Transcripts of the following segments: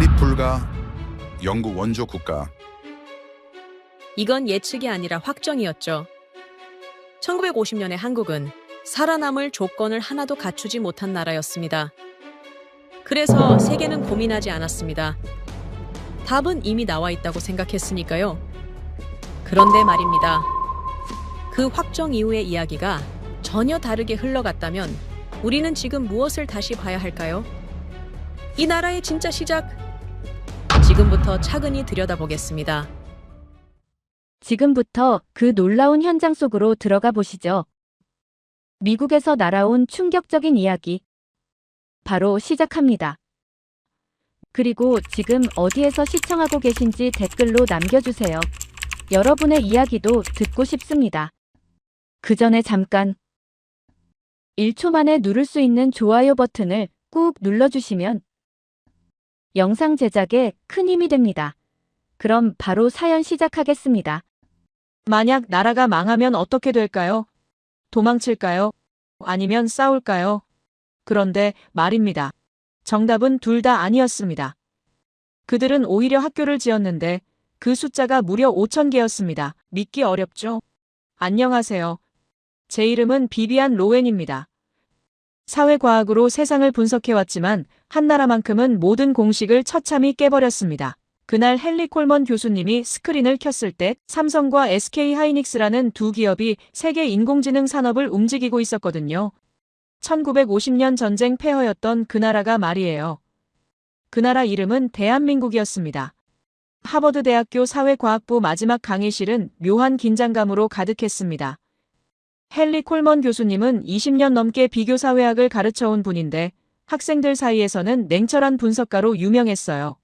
발입 불가, 영구 원조 국가. 이건 예측이 아니라 확정이었죠. 1950년에 한국은 살아남을 조건을 하나도 갖추지 못한 나라였습니다. 그래서 세계는 고민하지 않았습니다. 답은 이미 나와 있다고 생각했으니까요. 그런데 말입니다. 그 확정 이후의 이야기가 전혀 다르게 흘러갔다면 우리는 지금 무엇을 다시 봐야 할까요? 이 나라의 진짜 시작, 지금부터 차근히 들여다보겠습니다. 지금부터 그 놀라운 현장 속으로 들어가 보시죠. 미국에서 날아온 충격적인 이야기. 바로 시작합니다. 그리고 지금 어디에서 시청하고 계신지 댓글로 남겨주세요. 여러분의 이야기도 듣고 싶습니다. 그 전에 잠깐 1초 만에 누를 수 있는 좋아요 버튼을 꾹 눌러주시면 영상 제작에 큰 힘이 됩니다. 그럼 바로 사연 시작하겠습니다. 만약 나라가 망하면 어떻게 될까요? 도망칠까요? 아니면 싸울까요? 그런데 말입니다. 정답은 둘 다 아니었습니다. 그들은 오히려 학교를 지었는데 그 숫자가 무려 5,000개였습니다. 믿기 어렵죠? 안녕하세요. 제 이름은 비비안 로웬입니다. 사회과학으로 세상을 분석해왔지만 한 나라만큼은 모든 공식을 처참히 깨버렸습니다. 그날 헨리 콜먼 교수님이 스크린을 켰을 때 삼성과 SK 하이닉스라는 두 기업이 세계 인공지능 산업을 움직이고 있었거든요. 1950년 전쟁 폐허였던 그 나라가 말이에요. 그 나라 이름은 대한민국이었습니다. 하버드 대학교 사회과학부 마지막 강의실은 묘한 긴장감으로 가득했습니다. 헨리 콜먼 교수님은 20년 넘게 비교사회학을 가르쳐온 분인데 학생들 사이에서는 냉철한 분석가로 유명했어요.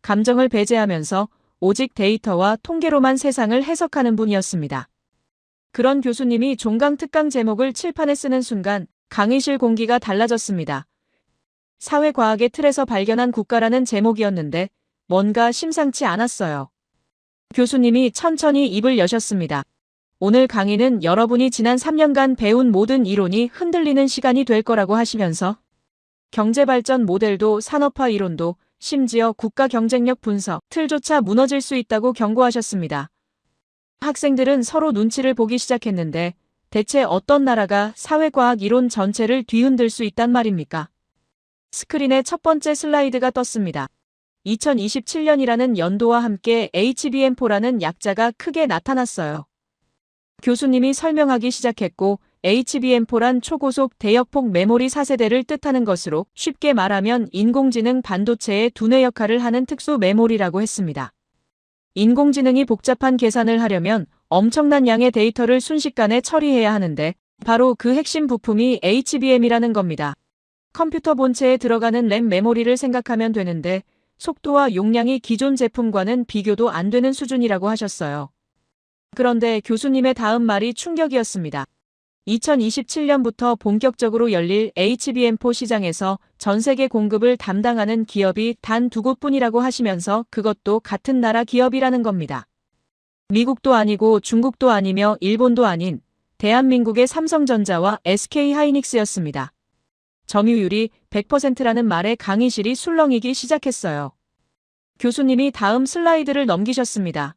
감정을 배제하면서 오직 데이터와 통계로만 세상을 해석하는 분이었습니다. 그런 교수님이 종강특강 제목을 칠판에 쓰는 순간 강의실 공기가 달라졌습니다. 사회과학의 틀에서 발견한 국가라는 제목이었는데 뭔가 심상치 않았어요. 교수님이 천천히 입을 여셨습니다. 오늘 강의는 여러분이 지난 3년간 배운 모든 이론이 흔들리는 시간이 될 거라고 하시면서 경제발전 모델도 산업화 이론도 심지어 국가 경쟁력 분석, 틀조차 무너질 수 있다고 경고하셨습니다. 학생들은 서로 눈치를 보기 시작했는데 대체 어떤 나라가 사회과학 이론 전체를 뒤흔들 수 있단 말입니까? 스크린에 첫 번째 슬라이드가 떴습니다. 2027년이라는 연도와 함께 HBM4라는 약자가 크게 나타났어요. 교수님이 설명하기 시작했고 HBM4란 초고속 대역폭 메모리 4세대를 뜻하는 것으로 쉽게 말하면 인공지능 반도체의 두뇌 역할을 하는 특수 메모리라고 했습니다. 인공지능이 복잡한 계산을 하려면 엄청난 양의 데이터를 순식간에 처리해야 하는데 바로 그 핵심 부품이 HBM이라는 겁니다. 컴퓨터 본체에 들어가는 램 메모리를 생각하면 되는데 속도와 용량이 기존 제품과는 비교도 안 되는 수준이라고 하셨어요. 그런데 교수님의 다음 말이 충격이었습니다. 2027년부터 본격적으로 열릴 HBM4 시장에서 전 세계 공급을 담당하는 기업이 단 2곳뿐이라고 하시면서 그것도 같은 나라 기업이라는 겁니다. 미국도 아니고 중국도 아니며 일본도 아닌 대한민국의 삼성전자와 SK 하이닉스였습니다. 점유율이 100%라는 말에 강의실이 술렁이기 시작했어요. 교수님이 다음 슬라이드를 넘기셨습니다.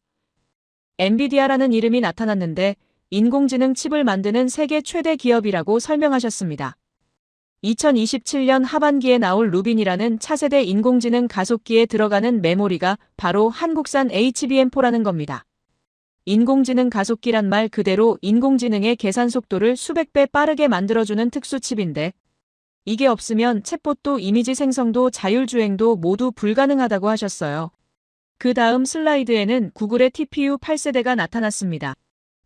엔비디아라는 이름이 나타났는데 인공지능 칩을 만드는 세계 최대 기업이라고 설명하셨습니다. 2027년 하반기에 나올 루빈이라는 차세대 인공지능 가속기에 들어가는 메모리가 바로 한국산 HBM4라는 겁니다. 인공지능 가속기란 말 그대로 인공지능의 계산 속도를 수백 배 빠르게 만들어주는 특수칩인데 이게 없으면 챗봇도 이미지 생성도 자율주행도 모두 불가능하다고 하셨어요. 그 다음 슬라이드에는 구글의 TPU 8세대가 나타났습니다.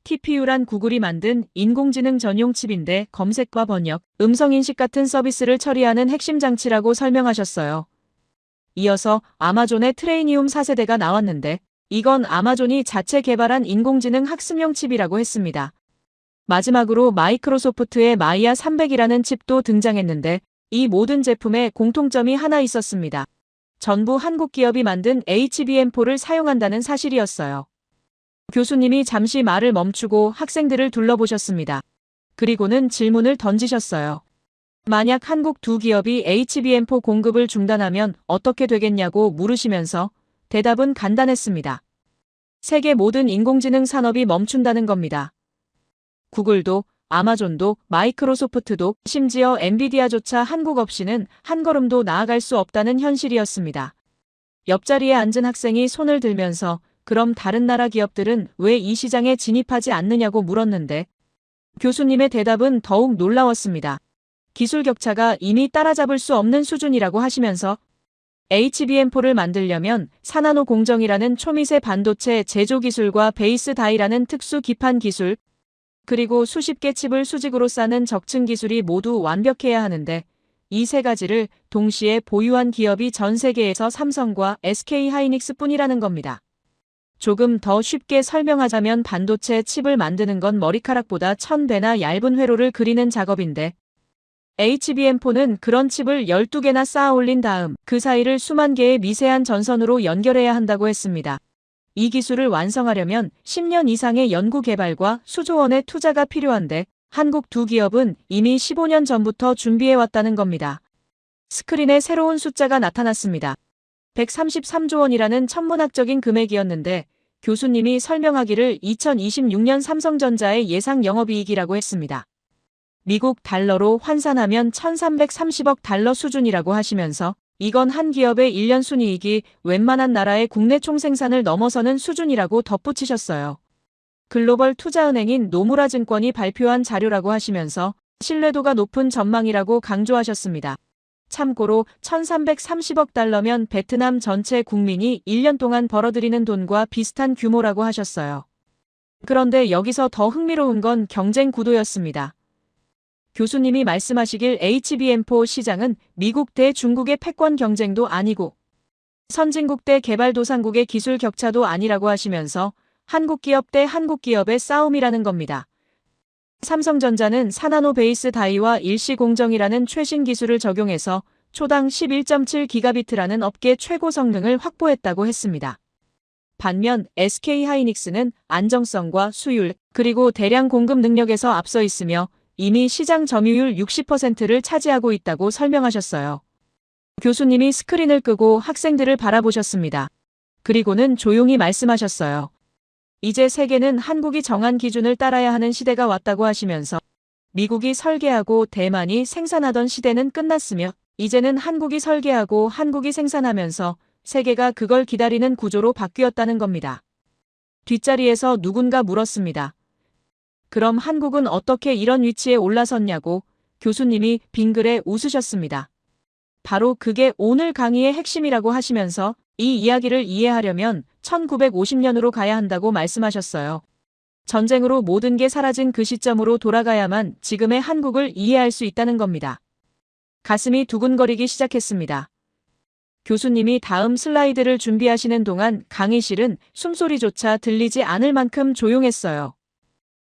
TPU란 구글이 만든 인공지능 전용 칩인데 검색과 번역, 음성인식 같은 서비스를 처리하는 핵심 장치라고 설명하셨어요. 이어서 아마존의 트레이니움 4세대가 나왔는데 이건 아마존이 자체 개발한 인공지능 학습용 칩이라고 했습니다. 마지막으로 마이크로소프트의 마이아 300이라는 칩도 등장했는데 이 모든 제품에 공통점이 하나 있었습니다. 전부 한국 기업이 만든 HBM4를 사용한다는 사실이었어요. 교수님이 잠시 말을 멈추고 학생들을 둘러보셨습니다. 그리고는 질문을 던지셨어요. 만약 한국 두 기업이 HBM4 공급을 중단하면 어떻게 되겠냐고 물으시면서 대답은 간단했습니다. 세계 모든 인공지능 산업이 멈춘다는 겁니다. 구글도, 아마존도, 마이크로소프트도, 심지어 엔비디아조차 한국 없이는 한 걸음도 나아갈 수 없다는 현실이었습니다. 옆자리에 앉은 학생이 손을 들면서 그럼 다른 나라 기업들은 왜 이 시장에 진입하지 않느냐고 물었는데 교수님의 대답은 더욱 놀라웠습니다. 기술 격차가 이미 따라잡을 수 없는 수준이라고 하시면서 HBM4를 만들려면 4나노 공정이라는 초미세 반도체 제조 기술과 베이스 다이라는 특수 기판 기술, 그리고 수십 개 칩을 수직으로 싸는 적층 기술이 모두 완벽해야 하는데 이 세 가지를 동시에 보유한 기업이 전 세계에서 삼성과 SK 하이닉스 뿐이라는 겁니다. 조금 더 쉽게 설명하자면 반도체 칩을 만드는 건 머리카락보다 1000배나 얇은 회로를 그리는 작업인데 HBM4는 그런 칩을 12개나 쌓아 올린 다음 그 사이를 수만 개의 미세한 전선으로 연결해야 한다고 했습니다. 이 기술을 완성하려면 10년 이상의 연구 개발과 수조 원의 투자가 필요한데 한국 두 기업은 이미 15년 전부터 준비해왔다는 겁니다. 스크린에 새로운 숫자가 나타났습니다. 133조 원이라는 천문학적인 금액이었는데 교수님이 설명하기를 2026년 삼성전자의 예상 영업이익이라고 했습니다. 미국 달러로 환산하면 1330억 달러 수준이라고 하시면서 이건 한 기업의 1년 순이익이 웬만한 나라의 국내 총생산을 넘어서는 수준이라고 덧붙이셨어요. 글로벌 투자은행인 노무라 증권이 발표한 자료라고 하시면서 신뢰도가 높은 전망이라고 강조하셨습니다. 참고로 1330억 달러면 베트남 전체 국민이 1년 동안 벌어들이는 돈과 비슷한 규모라고 하셨어요. 그런데 여기서 더 흥미로운 건 경쟁 구도였습니다. 교수님이 말씀하시길 HBM4 시장은 미국 대 중국의 패권 경쟁도 아니고 선진국 대 개발도상국의 기술 격차도 아니라고 하시면서 한국 기업 대 한국 기업의 싸움이라는 겁니다. 삼성전자는 4나노 베이스 다이와 일시 공정이라는 최신 기술을 적용해서 초당 11.7기가비트라는 업계 최고 성능을 확보했다고 했습니다. 반면 SK하이닉스는 안정성과 수율, 그리고 대량 공급 능력에서 앞서 있으며 이미 시장 점유율 60%를 차지하고 있다고 설명하셨어요. 교수님이 스크린을 끄고 학생들을 바라보셨습니다. 그리고는 조용히 말씀하셨어요. 이제 세계는 한국이 정한 기준을 따라야 하는 시대가 왔다고 하시면서 미국이 설계하고 대만이 생산하던 시대는 끝났으며 이제는 한국이 설계하고 한국이 생산하면서 세계가 그걸 기다리는 구조로 바뀌었다는 겁니다. 뒷자리에서 누군가 물었습니다. 그럼 한국은 어떻게 이런 위치에 올라섰냐고 교수님이 빙그레 웃으셨습니다. 바로 그게 오늘 강의의 핵심이라고 하시면서 이 이야기를 이해하려면 1950년으로 가야 한다고 말씀하셨어요. 전쟁으로 모든 게 사라진 그 시점으로 돌아가야만 지금의 한국을 이해할 수 있다는 겁니다. 가슴이 두근거리기 시작했습니다. 교수님이 다음 슬라이드를 준비하시는 동안 강의실은 숨소리조차 들리지 않을 만큼 조용했어요.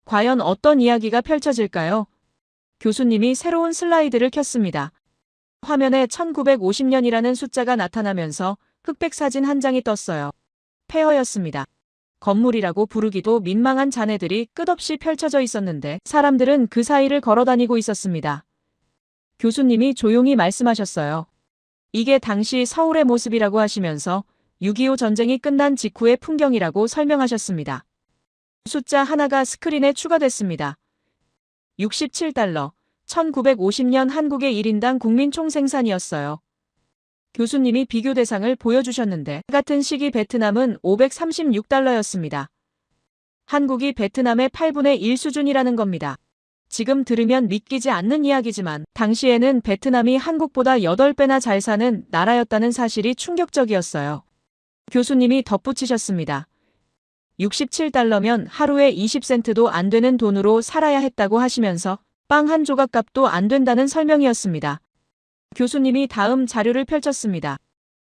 과연 어떤 이야기가 펼쳐질까요? 교수님이 새로운 슬라이드를 켰습니다. 화면에 1950년이라는 숫자가 나타나면서 흑백 사진 한 장이 떴어요. 폐허였습니다. 건물이라고 부르기도 민망한 잔해들이 끝없이 펼쳐져 있었는데 사람들은 그 사이를 걸어다니고 있었습니다. 교수님이 조용히 말씀하셨어요. 이게 당시 서울의 모습이라고 하시면서 6.25 전쟁이 끝난 직후의 풍경이라고 설명하셨습니다. 숫자 하나가 스크린에 추가됐습니다. 67달러, 1950년 한국의 1인당 국민 총생산이었어요. 교수님이 비교 대상을 보여주셨는데 같은 시기 베트남은 536달러였습니다. 한국이 베트남의 8분의 1 수준이라는 겁니다. 지금 들으면 믿기지 않는 이야기지만 당시에는 베트남이 한국보다 8배나 잘 사는 나라였다는 사실이 충격적이었어요. 교수님이 덧붙이셨습니다. 67달러면 하루에 20센트도 안 되는 돈으로 살아야 했다고 하시면서 빵 한 조각 값도 안 된다는 설명이었습니다. 교수님이 다음 자료를 펼쳤습니다.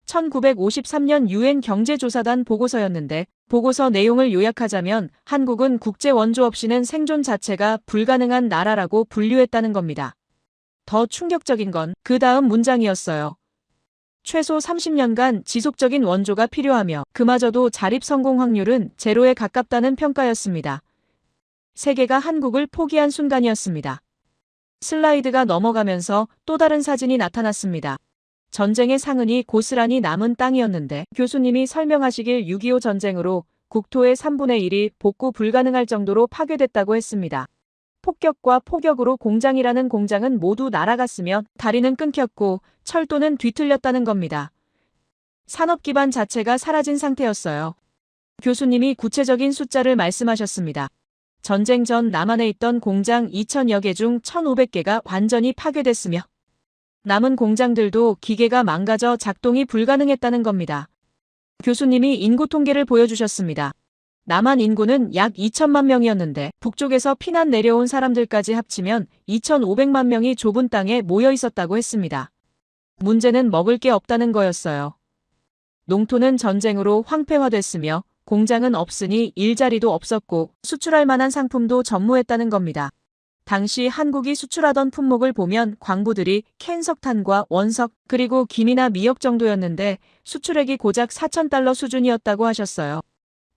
1953년 유엔 경제조사단 보고서였는데 보고서 내용을 요약하자면 한국은 국제 원조 없이는 생존 자체가 불가능한 나라라고 분류했다는 겁니다. 더 충격적인 건 그 다음 문장이었어요. 최소 30년간 지속적인 원조가 필요하며 그마저도 자립 성공 확률은 제로에 가깝다는 평가였습니다. 세계가 한국을 포기한 순간이었습니다. 슬라이드가 넘어가면서 또 다른 사진이 나타났습니다. 전쟁의 상흔이 고스란히 남은 땅이었는데 교수님이 설명하시길 6.25 전쟁으로 국토의 3분의 1이 복구 불가능할 정도로 파괴됐다고 했습니다. 폭격과 포격으로 공장이라는 공장은 모두 날아갔으며 다리는 끊겼고 철도는 뒤틀렸다는 겁니다. 산업 기반 자체가 사라진 상태였어요. 교수님이 구체적인 숫자를 말씀하셨습니다. 전쟁 전 남한에 있던 공장 2,000여 개 중 1,500개가 완전히 파괴됐으며 남은 공장들도 기계가 망가져 작동이 불가능했다는 겁니다. 교수님이 인구 통계를 보여주셨습니다. 남한 인구는 약 2천만 명이었는데 북쪽에서 피난 내려온 사람들까지 합치면 2,500만 명이 좁은 땅에 모여 있었다고 했습니다. 문제는 먹을 게 없다는 거였어요. 농토는 전쟁으로 황폐화됐으며 공장은 없으니 일자리도 없었고 수출할 만한 상품도 전무했다는 겁니다. 당시 한국이 수출하던 품목을 보면 광부들이 캔석탄과 원석 그리고 김이나 미역 정도였는데 수출액이 고작 4,000달러 수준이었다고 하셨어요.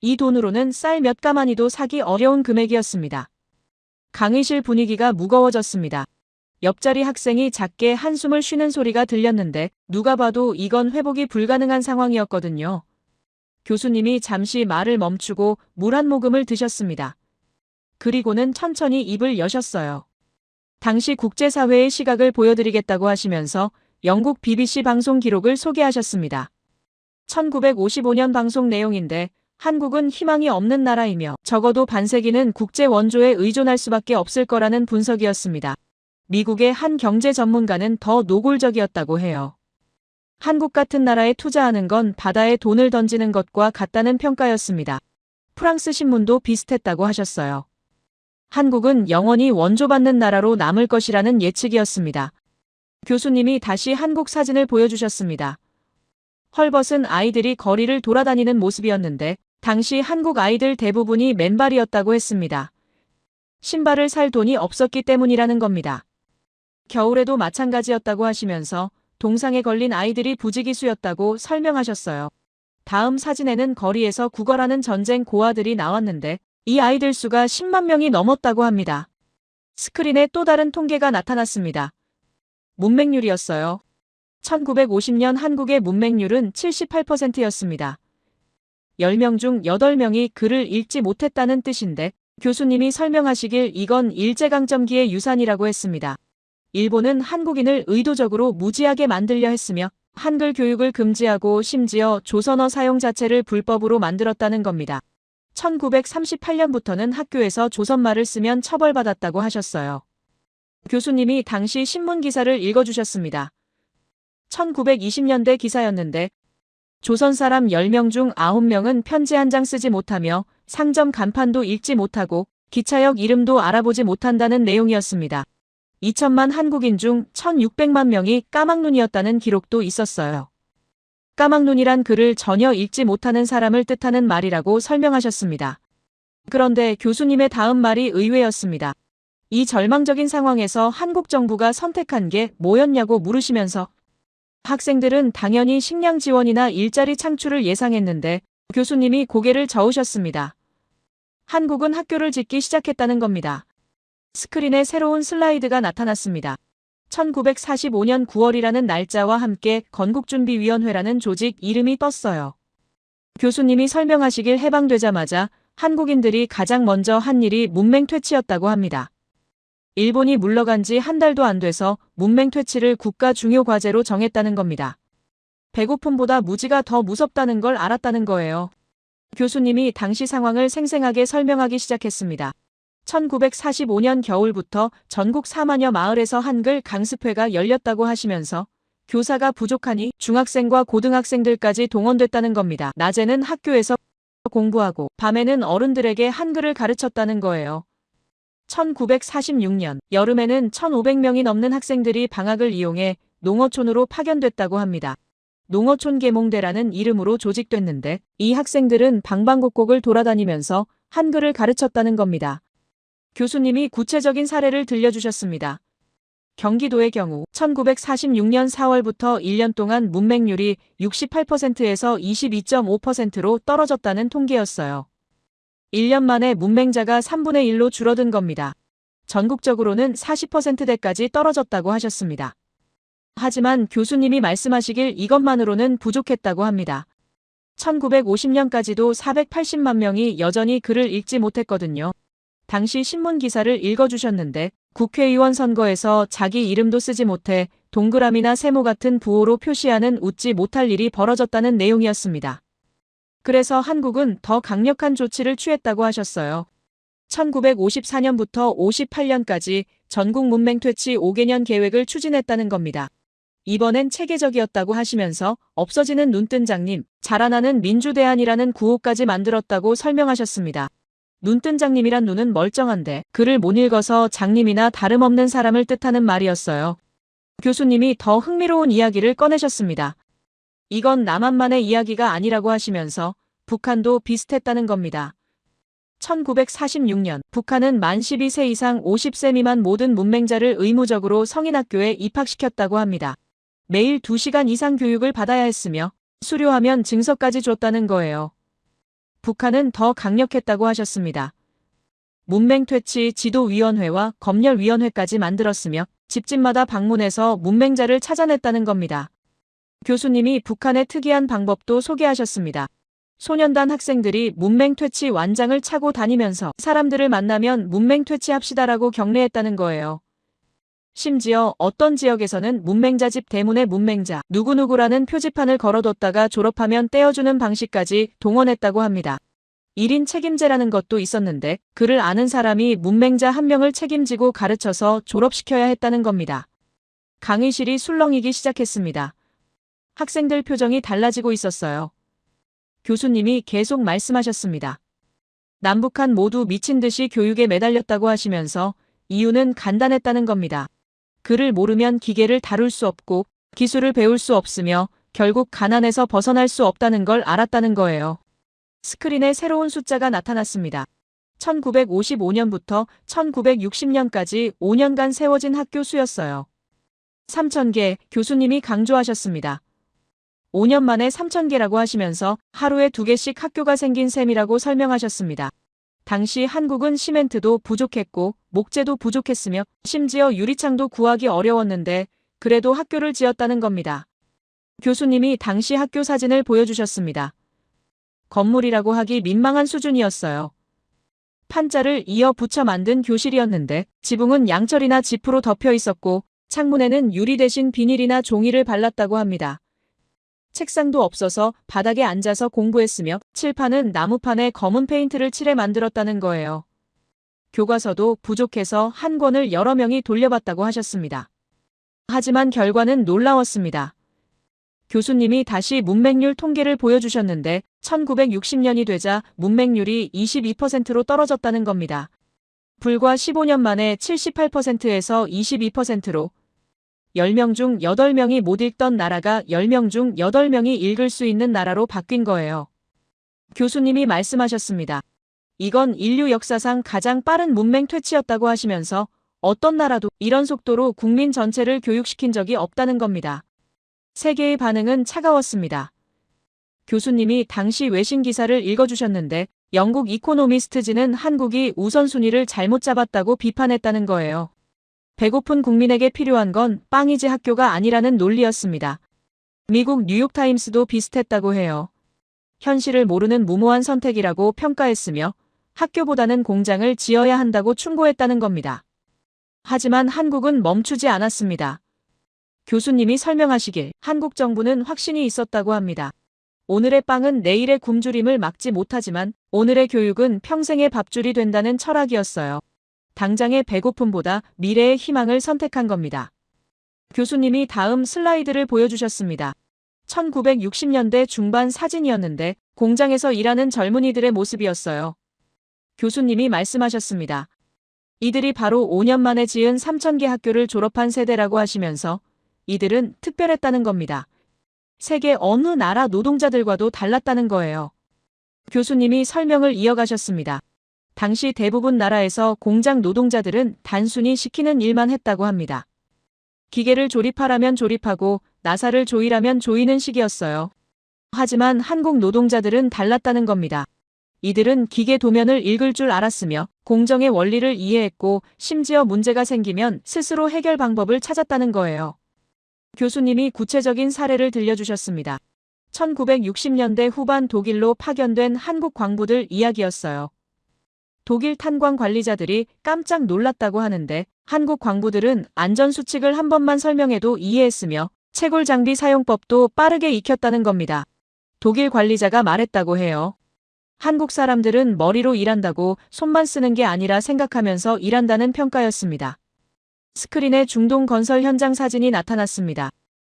이 돈으로는 쌀 몇 가마니도 사기 어려운 금액이었습니다. 강의실 분위기가 무거워졌습니다. 옆자리 학생이 작게 한숨을 쉬는 소리가 들렸는데 누가 봐도 이건 회복이 불가능한 상황이었거든요. 교수님이 잠시 말을 멈추고 물 한 모금을 드셨습니다. 그리고는 천천히 입을 여셨어요. 당시 국제사회의 시각을 보여드리겠다고 하시면서 영국 BBC 방송 기록을 소개하셨습니다. 1955년 방송 내용인데 한국은 희망이 없는 나라이며 적어도 반세기는 국제 원조에 의존할 수밖에 없을 거라는 분석이었습니다. 미국의 한 경제 전문가는 더 노골적이었다고 해요. 한국 같은 나라에 투자하는 건 바다에 돈을 던지는 것과 같다는 평가였습니다. 프랑스 신문도 비슷했다고 하셨어요. 한국은 영원히 원조받는 나라로 남을 것이라는 예측이었습니다. 교수님이 다시 한국 사진을 보여주셨습니다. 헐벗은 아이들이 거리를 돌아다니는 모습이었는데 당시 한국 아이들 대부분이 맨발이었다고 했습니다. 신발을 살 돈이 없었기 때문이라는 겁니다. 겨울에도 마찬가지였다고 하시면서 동상에 걸린 아이들이 부지기수였다고 설명하셨어요. 다음 사진에는 거리에서 구걸하는 전쟁 고아들이 나왔는데 이 아이들 수가 10만 명이 넘었다고 합니다. 스크린에 또 다른 통계가 나타났습니다. 문맹률이었어요. 1950년 한국의 문맹률은 78%였습니다. 10명 중 8명이 글을 읽지 못했다는 뜻인데 교수님이 설명하시길 이건 일제강점기의 유산이라고 했습니다. 일본은 한국인을 의도적으로 무지하게 만들려 했으며 한글 교육을 금지하고 심지어 조선어 사용 자체를 불법으로 만들었다는 겁니다. 1938년부터는 학교에서 조선말을 쓰면 처벌받았다고 하셨어요. 교수님이 당시 신문 기사를 읽어주셨습니다. 1920년대 기사였는데 조선 사람 10명 중 9명은 편지 한 장 쓰지 못하며 상점 간판도 읽지 못하고 기차역 이름도 알아보지 못한다는 내용이었습니다. 2천만 한국인 중 1,600만 명이 까막눈이었다는 기록도 있었어요. 까막눈이란 글을 전혀 읽지 못하는 사람을 뜻하는 말이라고 설명하셨습니다. 그런데 교수님의 다음 말이 의외였습니다. 이 절망적인 상황에서 한국 정부가 선택한 게 뭐였냐고 물으시면서 학생들은 당연히 식량 지원이나 일자리 창출을 예상했는데 교수님이 고개를 저으셨습니다. 한국은 학교를 짓기 시작했다는 겁니다. 스크린에 새로운 슬라이드가 나타났습니다. 1945년 9월이라는 날짜와 함께 건국준비위원회라는 조직 이름이 떴어요. 교수님이 설명하시길 해방되자마자 한국인들이 가장 먼저 한 일이 문맹 퇴치였다고 합니다. 일본이 물러간 지 한 달도 안 돼서 문맹 퇴치를 국가 중요 과제로 정했다는 겁니다. 배고픔보다 무지가 더 무섭다는 걸 알았다는 거예요. 교수님이 당시 상황을 생생하게 설명하기 시작했습니다. 1945년 겨울부터 전국 4만여 마을에서 한글 강습회가 열렸다고 하시면서 교사가 부족하니 중학생과 고등학생들까지 동원됐다는 겁니다. 낮에는 학교에서 공부하고 밤에는 어른들에게 한글을 가르쳤다는 거예요. 1946년 여름에는 1,500명이 넘는 학생들이 방학을 이용해 농어촌으로 파견됐다고 합니다. 농어촌 계몽대라는 이름으로 조직됐는데 이 학생들은 방방곡곡을 돌아다니면서 한글을 가르쳤다는 겁니다. 교수님이 구체적인 사례를 들려주셨습니다. 경기도의 경우 1946년 4월부터 1년 동안 문맹률이 68%에서 22.5%로 떨어졌다는 통계였어요. 1년 만에 문맹자가 3분의 1로 줄어든 겁니다. 전국적으로는 40%대까지 떨어졌다고 하셨습니다. 하지만 교수님이 말씀하시길 이것만으로는 부족했다고 합니다. 1950년까지도 480만 명이 여전히 글을 읽지 못했거든요. 당시 신문 기사를 읽어주셨는데 국회의원 선거에서 자기 이름도 쓰지 못해 동그라미나 세모 같은 부호로 표시하는 웃지 못할 일이 벌어졌다는 내용이었습니다. 그래서 한국은 더 강력한 조치를 취했다고 하셨어요. 1954년부터 58년까지 전국 문맹 퇴치 5개년 계획을 추진했다는 겁니다. 이번엔 체계적이었다고 하시면서 없어지는 눈뜬장님, 자라나는 민주대안이라는 구호까지 만들었다고 설명하셨습니다. 눈뜬장님이란 눈은 멀쩡한데 글을 못 읽어서 장님이나 다름없는 사람을 뜻하는 말이었어요. 교수님이 더 흥미로운 이야기를 꺼내셨습니다. 이건 남한만의 이야기가 아니라고 하시면서 북한도 비슷했다는 겁니다. 1946년 북한은 만 12세 이상 50세 미만 모든 문맹자를 의무적으로 성인학교에 입학시켰다고 합니다. 매일 2시간 이상 교육을 받아야 했으며 수료하면 증서까지 줬다는 거예요. 북한은 더 강력했다고 하셨습니다. 문맹퇴치 지도위원회와 검열위원회까지 만들었으며 집집마다 방문해서 문맹자를 찾아냈다는 겁니다. 교수님이 북한의 특이한 방법도 소개하셨습니다. 소년단 학생들이 문맹퇴치 완장을 차고 다니면서 사람들을 만나면 문맹퇴치합시다라고 격려했다는 거예요. 심지어 어떤 지역에서는 문맹자 집 대문에 문맹자 누구누구라는 표지판을 걸어뒀다가 졸업하면 떼어주는 방식까지 동원했다고 합니다. 1인 책임제라는 것도 있었는데 그를 아는 사람이 문맹자 한 명을 책임지고 가르쳐서 졸업시켜야 했다는 겁니다. 강의실이 술렁이기 시작했습니다. 학생들 표정이 달라지고 있었어요. 교수님이 계속 말씀하셨습니다. 남북한 모두 미친 듯이 교육에 매달렸다고 하시면서 이유는 간단했다는 겁니다. 글을 모르면 기계를 다룰 수 없고 기술을 배울 수 없으며 결국 가난에서 벗어날 수 없다는 걸 알았다는 거예요. 스크린에 새로운 숫자가 나타났습니다. 1955년부터 1960년까지 5년간 세워진 학교 수였어요. 3,000개, 교수님이 강조하셨습니다. 5년 만에 3,000개라고 하시면서 하루에 2개씩 학교가 생긴 셈이라고 설명하셨습니다. 당시 한국은 시멘트도 부족했고 목재도 부족했으며 심지어 유리창도 구하기 어려웠는데 그래도 학교를 지었다는 겁니다. 교수님이 당시 학교 사진을 보여주셨습니다. 건물이라고 하기 민망한 수준이었어요. 판자를 이어 붙여 만든 교실이었는데 지붕은 양철이나 지프로 덮여 있었고 창문에는 유리 대신 비닐이나 종이를 발랐다고 합니다. 책상도 없어서 바닥에 앉아서 공부했으며 칠판은 나무판에 검은 페인트를 칠해 만들었다는 거예요. 교과서도 부족해서 한 권을 여러 명이 돌려봤다고 하셨습니다. 하지만 결과는 놀라웠습니다. 교수님이 다시 문맹률 통계를 보여주셨는데 1960년이 되자 문맹률이 22%로 떨어졌다는 겁니다. 불과 15년 만에 78%에서 22%로 10명 중 8명이 못 읽던 나라가 10명 중 8명이 읽을 수 있는 나라로 바뀐 거예요. 교수님이 말씀하셨습니다. 이건 인류 역사상 가장 빠른 문맹 퇴치였다고 하시면서 어떤 나라도 이런 속도로 국민 전체를 교육시킨 적이 없다는 겁니다. 세계의 반응은 차가웠습니다. 교수님이 당시 외신 기사를 읽어주셨는데 영국 이코노미스트지는 한국이 우선순위를 잘못 잡았다고 비판했다는 거예요. 배고픈 국민에게 필요한 건 빵이지 학교가 아니라는 논리였습니다. 미국 뉴욕타임스도 비슷했다고 해요. 현실을 모르는 무모한 선택이라고 평가했으며 학교보다는 공장을 지어야 한다고 충고했다는 겁니다. 하지만 한국은 멈추지 않았습니다. 교수님이 설명하시길 한국 정부는 확신이 있었다고 합니다. 오늘의 빵은 내일의 굶주림을 막지 못하지만 오늘의 교육은 평생의 밥줄이 된다는 철학이었어요. 당장의 배고픔보다 미래의 희망을 선택한 겁니다. 교수님이 다음 슬라이드를 보여주셨습니다. 1960년대 중반 사진이었는데 공장에서 일하는 젊은이들의 모습이었어요. 교수님이 말씀하셨습니다. 이들이 바로 5년 만에 지은 3,000개 학교를 졸업한 세대라고 하시면서 이들은 특별했다는 겁니다. 세계 어느 나라 노동자들과도 달랐다는 거예요. 교수님이 설명을 이어가셨습니다. 당시 대부분 나라에서 공장 노동자들은 단순히 시키는 일만 했다고 합니다. 기계를 조립하라면 조립하고 나사를 조이라면 조이는 식이었어요. 하지만 한국 노동자들은 달랐다는 겁니다. 이들은 기계 도면을 읽을 줄 알았으며 공정의 원리를 이해했고 심지어 문제가 생기면 스스로 해결 방법을 찾았다는 거예요. 교수님이 구체적인 사례를 들려주셨습니다. 1960년대 후반 독일로 파견된 한국 광부들 이야기였어요. 독일 탄광 관리자들이 깜짝 놀랐다고 하는데 한국 광부들은 안전수칙을 한 번만 설명해도 이해했으며 채굴 장비 사용법도 빠르게 익혔다는 겁니다. 독일 관리자가 말했다고 해요. 한국 사람들은 머리로 일한다고 손만 쓰는 게 아니라 생각하면서 일한다는 평가였습니다. 스크린에 중동 건설 현장 사진이 나타났습니다.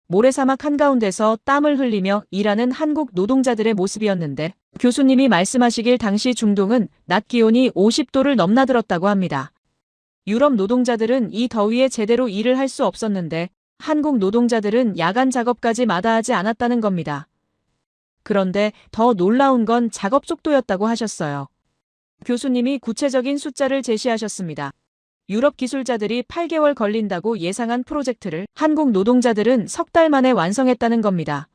모래사막 한가운데서 땀을 흘리며 일하는 한국 노동자들의 모습이었는데 교수님이 말씀하시길 당시 중동은 낮 기온이 50도를 넘나들었다고 합니다. 유럽 노동자들은 이 더위에 제대로 일을 할 수 없었는데 한국 노동자들은 야간 작업까지 마다하지 않았다는 겁니다. 그런데 더 놀라운 건 작업 속도였다고 하셨어요. 교수님이 구체적인 숫자를 제시하셨습니다. 유럽 기술자들이 8개월 걸린다고 예상한 프로젝트를 한국 노동자들은 석 달 만에 완성했다는 겁니다.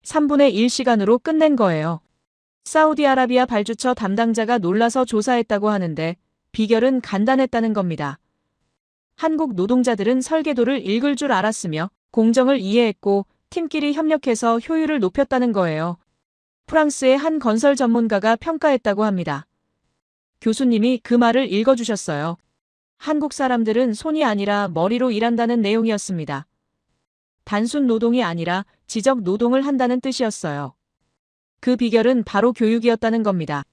3분의 1 시간으로 끝낸 거예요. 사우디아라비아 발주처 담당자가 놀라서 조사했다고 하는데 비결은 간단했다는 겁니다. 한국 노동자들은 설계도를 읽을 줄 알았으며 공정을 이해했고 팀끼리 협력해서 효율을 높였다는 거예요. 프랑스의 한 건설 전문가가 평가했다고 합니다. 교수님이 그 말을 읽어주셨어요. 한국 사람들은 손이 아니라 머리로 일한다는 내용이었습니다. 단순 노동이 아니라 지적 노동을 한다는 뜻이었어요. 그 비결은 바로 교육이었다는 겁니다.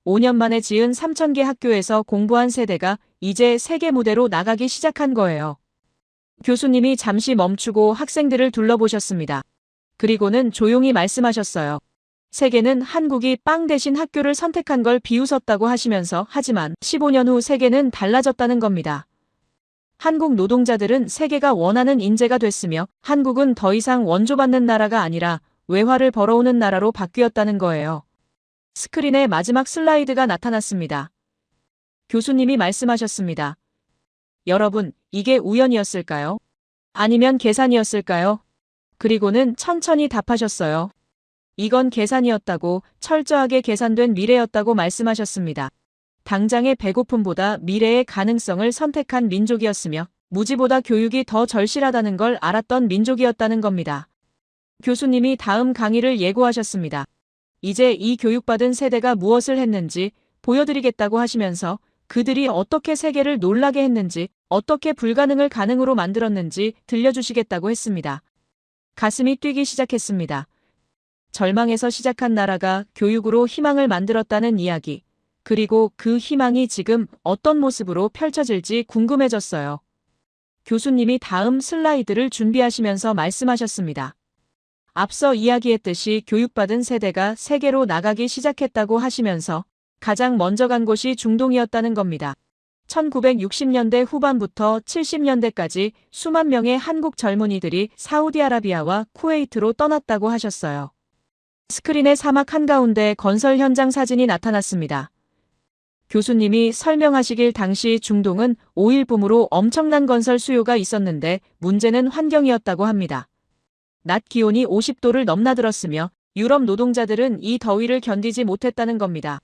5년 만에 지은 3,000개 학교에서 공부한 세대가 이제 세계 무대로 나가기 시작한 거예요. 교수님이 잠시 멈추고 학생들을 둘러보셨습니다. 그리고는 조용히 말씀하셨어요. 세계는 한국이 빵 대신 학교를 선택한 걸 비웃었다고 하시면서 하지만 15년 후 세계는 달라졌다는 겁니다. 한국 노동자들은 세계가 원하는 인재가 됐으며 한국은 더 이상 원조받는 나라가 아니라 외화를 벌어오는 나라로 바뀌었다는 거예요. 스크린에 마지막 슬라이드가 나타났습니다. 교수님이 말씀하셨습니다. 여러분, 이게 우연이었을까요? 아니면 계산이었을까요? 그리고는 천천히 답하셨어요. 이건 계산이었다고, 철저하게 계산된 미래였다고 말씀하셨습니다. 당장의 배고픔보다 미래의 가능성을 선택한 민족이었으며 무지보다 교육이 더 절실하다는 걸 알았던 민족이었다는 겁니다. 교수님이 다음 강의를 예고하셨습니다. 이제 이 교육받은 세대가 무엇을 했는지 보여드리겠다고 하시면서 그들이 어떻게 세계를 놀라게 했는지, 어떻게 불가능을 가능으로 만들었는지 들려주시겠다고 했습니다. 가슴이 뛰기 시작했습니다. 절망에서 시작한 나라가 교육으로 희망을 만들었다는 이야기, 그리고 그 희망이 지금 어떤 모습으로 펼쳐질지 궁금해졌어요. 교수님이 다음 슬라이드를 준비하시면서 말씀하셨습니다. 앞서 이야기했듯이 교육받은 세대가 세계로 나가기 시작했다고 하시면서 가장 먼저 간 곳이 중동이었다는 겁니다. 1960년대 후반부터 70년대까지 수만 명의 한국 젊은이들이 사우디아라비아와 쿠웨이트로 떠났다고 하셨어요. 스크린의 사막 한가운데 건설 현장 사진이 나타났습니다. 교수님이 설명하시길 당시 중동은 오일붐으로 엄청난 건설 수요가 있었는데 문제는 환경이었다고 합니다. 낮 기온이 50도를 넘나들었으며 유럽 노동자들은 이 더위를 견디지 못했다는 겁니다.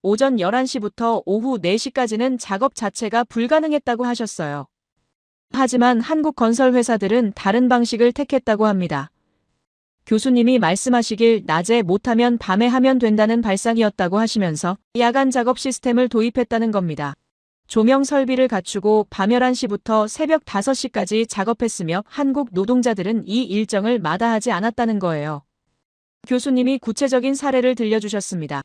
오전 11시부터 오후 4시까지는 작업 자체가 불가능했다고 하셨어요. 하지만 한국 건설 회사들은 다른 방식을 택했다고 합니다. 교수님이 말씀하시길 낮에 못하면 밤에 하면 된다는 발상이었다고 하시면서 야간 작업 시스템을 도입했다는 겁니다. 조명 설비를 갖추고 밤 11시부터 새벽 5시까지 작업했으며 한국 노동자들은 이 일정을 마다하지 않았다는 거예요. 교수님이 구체적인 사례를 들려주셨습니다.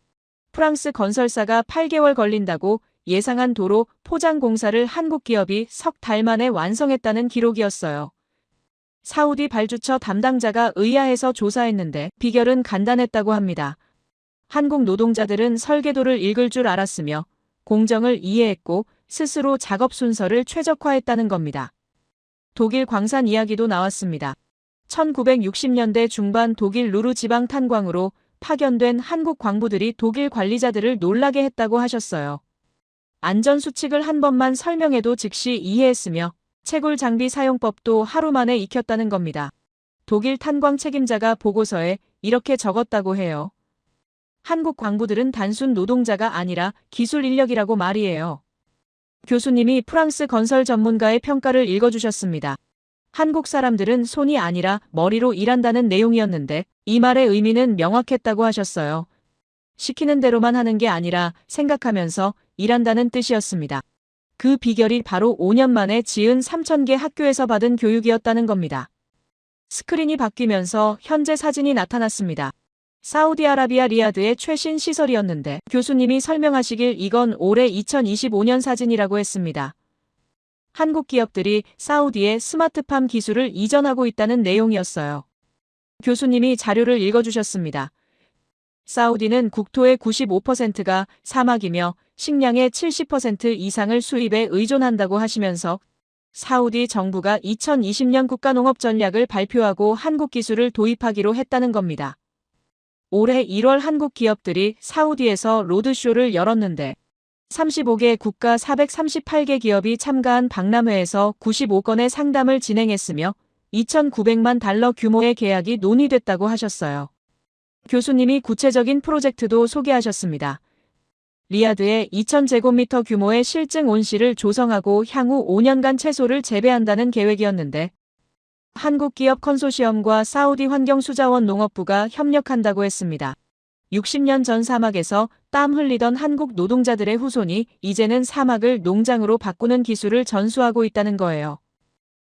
프랑스 건설사가 8개월 걸린다고 예상한 도로 포장 공사를 한국 기업이 석 달 만에 완성했다는 기록이었어요. 사우디 발주처 담당자가 의아해서 조사했는데 비결은 간단했다고 합니다. 한국 노동자들은 설계도를 읽을 줄 알았으며 공정을 이해했고 스스로 작업 순서를 최적화했다는 겁니다. 독일 광산 이야기도 나왔습니다. 1960년대 중반 독일 루르 지방 탄광으로 파견된 한국 광부들이 독일 관리자들을 놀라게 했다고 하셨어요. 안전수칙을 한 번만 설명해도 즉시 이해했으며 채굴 장비 사용법도 하루 만에 익혔다는 겁니다. 독일 탄광 책임자가 보고서에 이렇게 적었다고 해요. 한국 광부들은 단순 노동자가 아니라 기술 인력이라고 말이에요. 교수님이 프랑스 건설 전문가의 평가를 읽어주셨습니다. 한국 사람들은 손이 아니라 머리로 일한다는 내용이었는데 이 말의 의미는 명확했다고 하셨어요. 시키는 대로만 하는 게 아니라 생각하면서 일한다는 뜻이었습니다. 그 비결이 바로 5년 만에 지은 3,000개 학교에서 받은 교육이었다는 겁니다. 스크린이 바뀌면서 현재 사진이 나타났습니다. 사우디아라비아 리야드의 최신 시설이었는데 교수님이 설명하시길 이건 올해 2025년 사진이라고 했습니다. 한국 기업들이 사우디에 스마트팜 기술을 이전하고 있다는 내용이었어요. 교수님이 자료를 읽어주셨습니다. 사우디는 국토의 95%가 사막이며 식량의 70% 이상을 수입에 의존한다고 하시면서 사우디 정부가 2020년 국가농업전략을 발표하고 한국 기술을 도입하기로 했다는 겁니다. 올해 1월 한국 기업들이 사우디에서 로드쇼를 열었는데 35개 국가 438개 기업이 참가한 박람회에서 95건의 상담을 진행했으며 2,900만 달러 규모의 계약이 논의됐다고 하셨어요. 교수님이 구체적인 프로젝트도 소개하셨습니다. 리야드에 2,000제곱미터 규모의 실증 온실을 조성하고 향후 5년간 채소를 재배한다는 계획이었는데 한국 기업 컨소시엄과 사우디 환경수자원 농업부가 협력한다고 했습니다. 60년 전 사막에서 땀 흘리던 한국 노동자들의 후손이 이제는 사막을 농장으로 바꾸는 기술을 전수하고 있다는 거예요.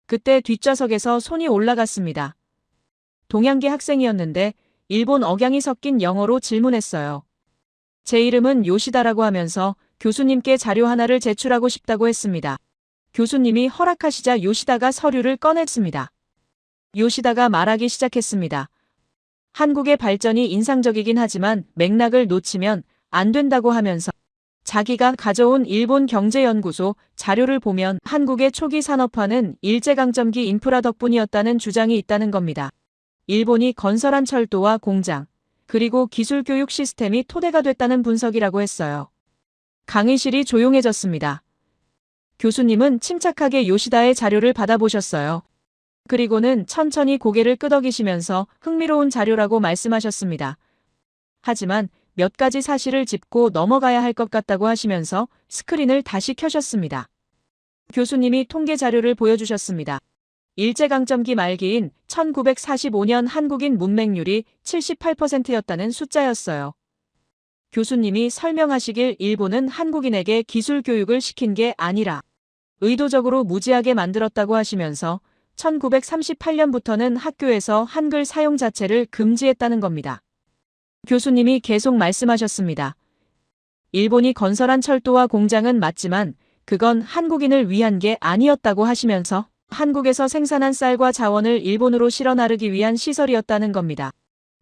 그때 뒷좌석에서 손이 올라갔습니다. 동양계 학생이었는데 일본 억양이 섞인 영어로 질문했어요. 제 이름은 요시다라고 하면서 교수님께 자료 하나를 제출하고 싶다고 했습니다. 교수님이 허락하시자 요시다가 서류를 꺼냈습니다. 요시다가 말하기 시작했습니다. 한국의 발전이 인상적이긴 하지만 맥락을 놓치면 안 된다고 하면서 자기가 가져온 일본 경제연구소 자료를 보면 한국의 초기 산업화는 일제강점기 인프라 덕분이었다는 주장이 있다는 겁니다. 일본이 건설한 철도와 공장, 그리고 기술교육 시스템이 토대가 됐다는 분석이라고 했어요. 강의실이 조용해졌습니다. 교수님은 침착하게 요시다의 자료를 받아보셨어요. 그리고는 천천히 고개를 끄덕이시면서 흥미로운 자료라고 말씀하셨습니다. 하지만 몇 가지 사실을 짚고 넘어가야 할 것 같다고 하시면서 스크린을 다시 켜셨습니다. 교수님이 통계 자료를 보여주셨습니다. 일제강점기 말기인 1945년 한국인 문맹률이 78%였다는 숫자였어요. 교수님이 설명하시길 일본은 한국인에게 기술 교육을 시킨 게 아니라 의도적으로 무지하게 만들었다고 하시면서 1938년부터는 학교에서 한글 사용 자체를 금지했다는 겁니다. 교수님이 계속 말씀하셨습니다. 일본이 건설한 철도와 공장은 맞지만 그건 한국인을 위한 게 아니었다고 하시면서 한국에서 생산한 쌀과 자원을 일본으로 실어 나르기 위한 시설이었다는 겁니다.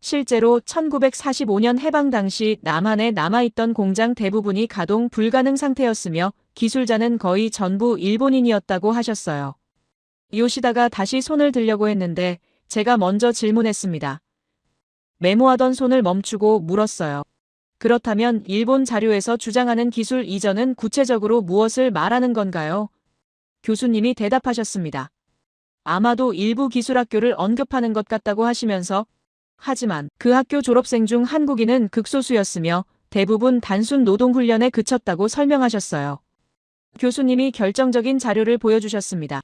실제로 1945년 해방 당시 남한에 남아있던 공장 대부분이 가동 불가능 상태였으며 기술자는 거의 전부 일본인이었다고 하셨어요. 요시다가 다시 손을 들려고 했는데 제가 먼저 질문했습니다. 메모하던 손을 멈추고 물었어요. 그렇다면 일본 자료에서 주장하는 기술 이전은 구체적으로 무엇을 말하는 건가요? 교수님이 대답하셨습니다. 아마도 일부 기술학교를 언급하는 것 같다고 하시면서 하지만 그 학교 졸업생 중 한국인은 극소수였으며 대부분 단순 노동훈련에 그쳤다고 설명하셨어요. 교수님이 결정적인 자료를 보여주셨습니다.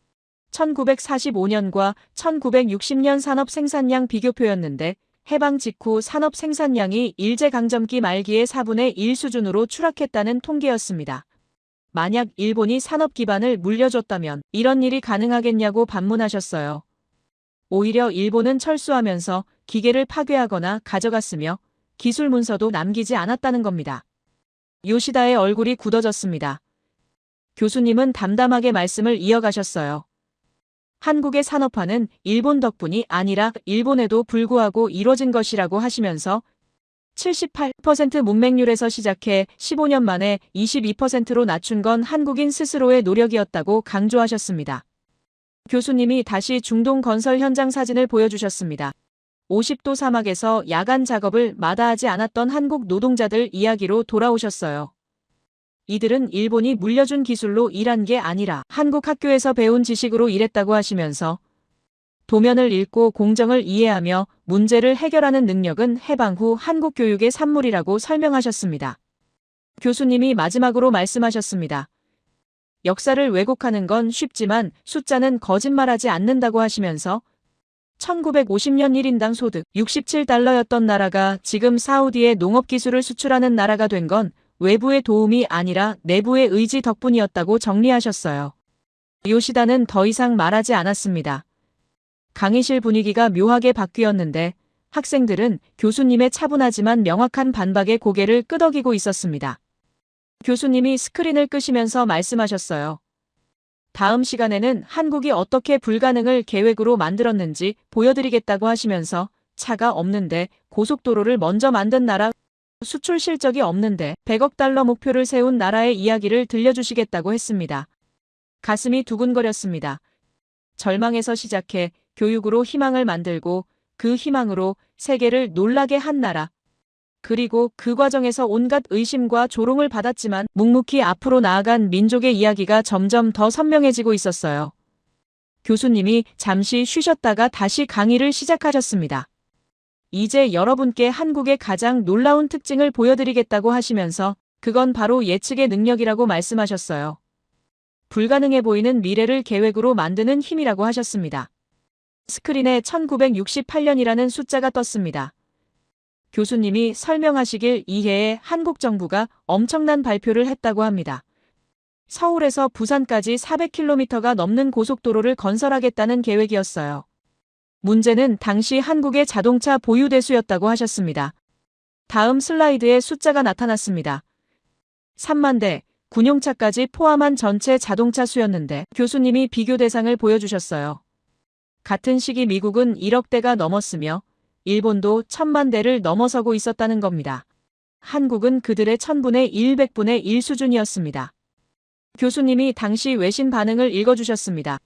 1945년과 1960년 산업 생산량 비교표였는데 해방 직후 산업 생산량이 일제강점기 말기의 4분의 1 수준으로 추락했다는 통계였습니다. 만약 일본이 산업 기반을 물려줬다면 이런 일이 가능하겠냐고 반문하셨어요. 오히려 일본은 철수하면서 기계를 파괴하거나 가져갔으며 기술 문서도 남기지 않았다는 겁니다. 요시다의 얼굴이 굳어졌습니다. 교수님은 담담하게 말씀을 이어가셨어요. 한국의 산업화는 일본 덕분이 아니라 일본에도 불구하고 이뤄진 것이라고 하시면서 78% 문맹률에서 시작해 15년 만에 22%로 낮춘 건 한국인 스스로의 노력이었다고 강조하셨습니다. 교수님이 다시 중동 건설 현장 사진을 보여주셨습니다. 50도 사막에서 야간 작업을 마다하지 않았던 한국 노동자들 이야기로 돌아오셨어요. 이들은 일본이 물려준 기술로 일한 게 아니라 한국 학교에서 배운 지식으로 일했다고 하시면서 도면을 읽고 공정을 이해하며 문제를 해결하는 능력은 해방 후 한국 교육의 산물이라고 설명하셨습니다. 교수님이 마지막으로 말씀하셨습니다. 역사를 왜곡하는 건 쉽지만 숫자는 거짓말하지 않는다고 하시면서 1950년 1인당 소득 67달러였던 나라가 지금 사우디에 농업기술을 수출하는 나라가 된 건 외부의 도움이 아니라 내부의 의지 덕분이었다고 정리하셨어요. 요시다는 더 이상 말하지 않았습니다. 강의실 분위기가 묘하게 바뀌었는데 학생들은 교수님의 차분하지만 명확한 반박에 고개를 끄덕이고 있었습니다. 교수님이 스크린을 끄시면서 말씀하셨어요. 다음 시간에는 한국이 어떻게 불가능을 계획으로 만들었는지 보여드리겠다고 하시면서 차가 없는데 고속도로를 먼저 만든 나라, 수출 실적이 없는데 100억 달러 목표를 세운 나라의 이야기를 들려주시겠다고 했습니다. 가슴이 두근거렸습니다. 절망에서 시작해 교육으로 희망을 만들고 그 희망으로 세계를 놀라게 한 나라. 그리고 그 과정에서 온갖 의심과 조롱을 받았지만 묵묵히 앞으로 나아간 민족의 이야기가 점점 더 선명해지고 있었어요. 교수님이 잠시 쉬셨다가 다시 강의를 시작하셨습니다. 이제 여러분께 한국의 가장 놀라운 특징을 보여드리겠다고 하시면서 그건 바로 예측의 능력이라고 말씀하셨어요. 불가능해 보이는 미래를 계획으로 만드는 힘이라고 하셨습니다. 스크린에 1968년이라는 숫자가 떴습니다. 교수님이 설명하시길 이해에 한국 정부가 엄청난 발표를 했다고 합니다. 서울에서 부산까지 400km가 넘는 고속도로를 건설하겠다는 계획이었어요. 문제는 당시 한국의 자동차 보유 대수였다고 하셨습니다. 다음 슬라이드에 숫자가 나타났습니다. 3만 대, 군용차까지 포함한 전체 자동차 수였는데 교수님이 비교 대상을 보여주셨어요. 같은 시기 미국은 1억 대가 넘었으며 일본도 1000만 대를 넘어서고 있었다는 겁니다. 한국은 그들의 1000분의 1, 100분의 1 수준이었습니다. 교수님이 당시 외신 반응을 읽어주셨습니다.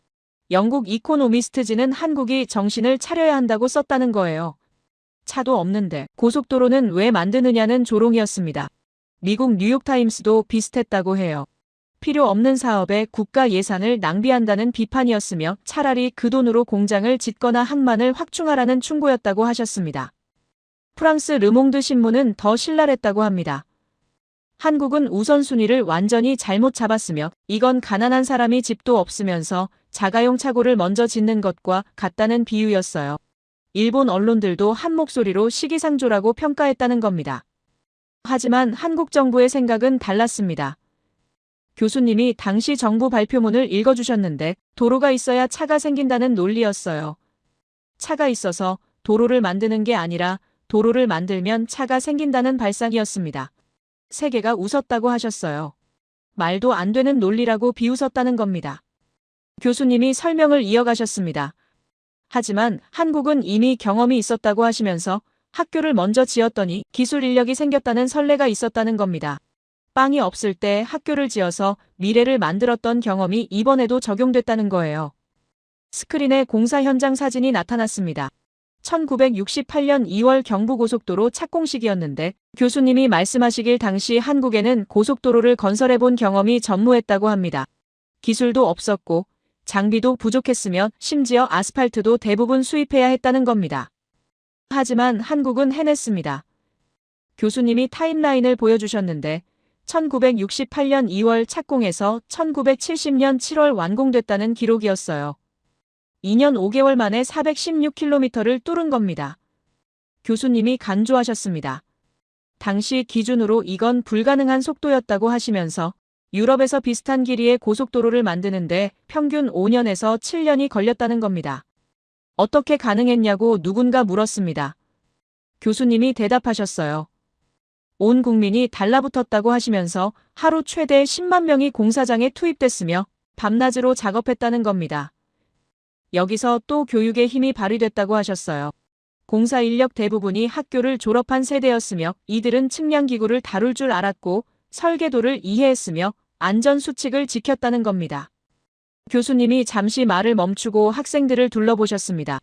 영국 이코노미스트지는 한국이 정신을 차려야 한다고 썼다는 거예요. 차도 없는데 고속도로는 왜 만드느냐는 조롱이었습니다. 미국 뉴욕타임스도 비슷했다고 해요. 필요 없는 사업에 국가 예산을 낭비한다는 비판이었으며 차라리 그 돈으로 공장을 짓거나 항만을 확충하라는 충고였다고 하셨습니다. 프랑스 르몽드 신문은 더 신랄했다고 합니다. 한국은 우선순위를 완전히 잘못 잡았으며 이건 가난한 사람이 집도 없으면서 자가용 차고를 먼저 짓는 것과 같다는 비유였어요. 일본 언론들도 한 목소리로 시기상조라고 평가했다는 겁니다. 하지만 한국 정부의 생각은 달랐습니다. 교수님이 당시 정부 발표문을 읽어주셨는데 도로가 있어야 차가 생긴다는 논리였어요. 차가 있어서 도로를 만드는 게 아니라 도로를 만들면 차가 생긴다는 발상이었습니다. 세계가 웃었다고 하셨어요. 말도 안 되는 논리라고 비웃었다는 겁니다. 교수님이 설명을 이어가셨습니다. 하지만 한국은 이미 경험이 있었다고 하시면서 학교를 먼저 지었더니 기술 인력이 생겼다는 선례가 있었다는 겁니다. 빵이 없을 때 학교를 지어서 미래를 만들었던 경험이 이번에도 적용됐다는 거예요. 스크린에 공사 현장 사진이 나타났습니다. 1968년 2월 경부고속도로 착공식이었는데 교수님이 말씀하시길 당시 한국에는 고속도로를 건설해본 경험이 전무했다고 합니다. 기술도 없었고 장비도 부족했으며 심지어 아스팔트도 대부분 수입해야 했다는 겁니다. 하지만 한국은 해냈습니다. 교수님이 타임라인을 보여주셨는데 1968년 2월 착공해서 1970년 7월 완공됐다는 기록이었어요. 2년 5개월 만에 416km를 뚫은 겁니다. 교수님이 강조하셨습니다. 당시 기준으로 이건 불가능한 속도였다고 하시면서 유럽에서 비슷한 길이의 고속도로를 만드는데 평균 5년에서 7년이 걸렸다는 겁니다. 어떻게 가능했냐고 누군가 물었습니다. 교수님이 대답하셨어요. 온 국민이 달라붙었다고 하시면서 하루 최대 10만 명이 공사장에 투입됐으며 밤낮으로 작업했다는 겁니다. 여기서 또 교육의 힘이 발휘됐다고 하셨어요. 공사 인력 대부분이 학교를 졸업한 세대였으며 이들은 측량기구를 다룰 줄 알았고 설계도를 이해했으며 안전수칙을 지켰다는 겁니다. 교수님이 잠시 말을 멈추고 학생들을 둘러보셨습니다.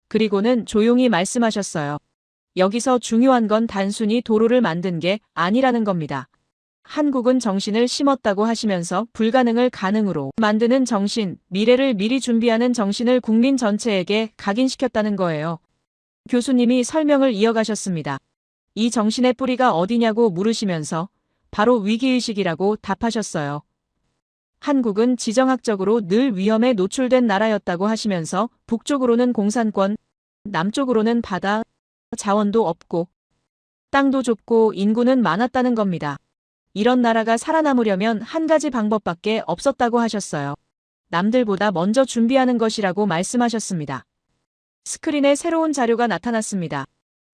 그리고는 조용히 말씀하셨어요. 여기서 중요한 건 단순히 도로를 만든 게 아니라는 겁니다. 한국은 정신을 심었다고 하시면서 불가능을 가능으로 만드는 정신, 미래를 미리 준비하는 정신을 국민 전체에게 각인시켰다는 거예요. 교수님이 설명을 이어가셨습니다. 이 정신의 뿌리가 어디냐고 물으시면서 바로 위기의식이라고 답하셨어요. 한국은 지정학적으로 늘 위험에 노출된 나라였다고 하시면서 북쪽으로는 공산권, 남쪽으로는 바다, 자원도 없고 땅도 좁고 인구는 많았다는 겁니다. 이런 나라가 살아남으려면 한 가지 방법밖에 없었다고 하셨어요. 남들보다 먼저 준비하는 것이라고 말씀하셨습니다. 스크린에 새로운 자료가 나타났습니다.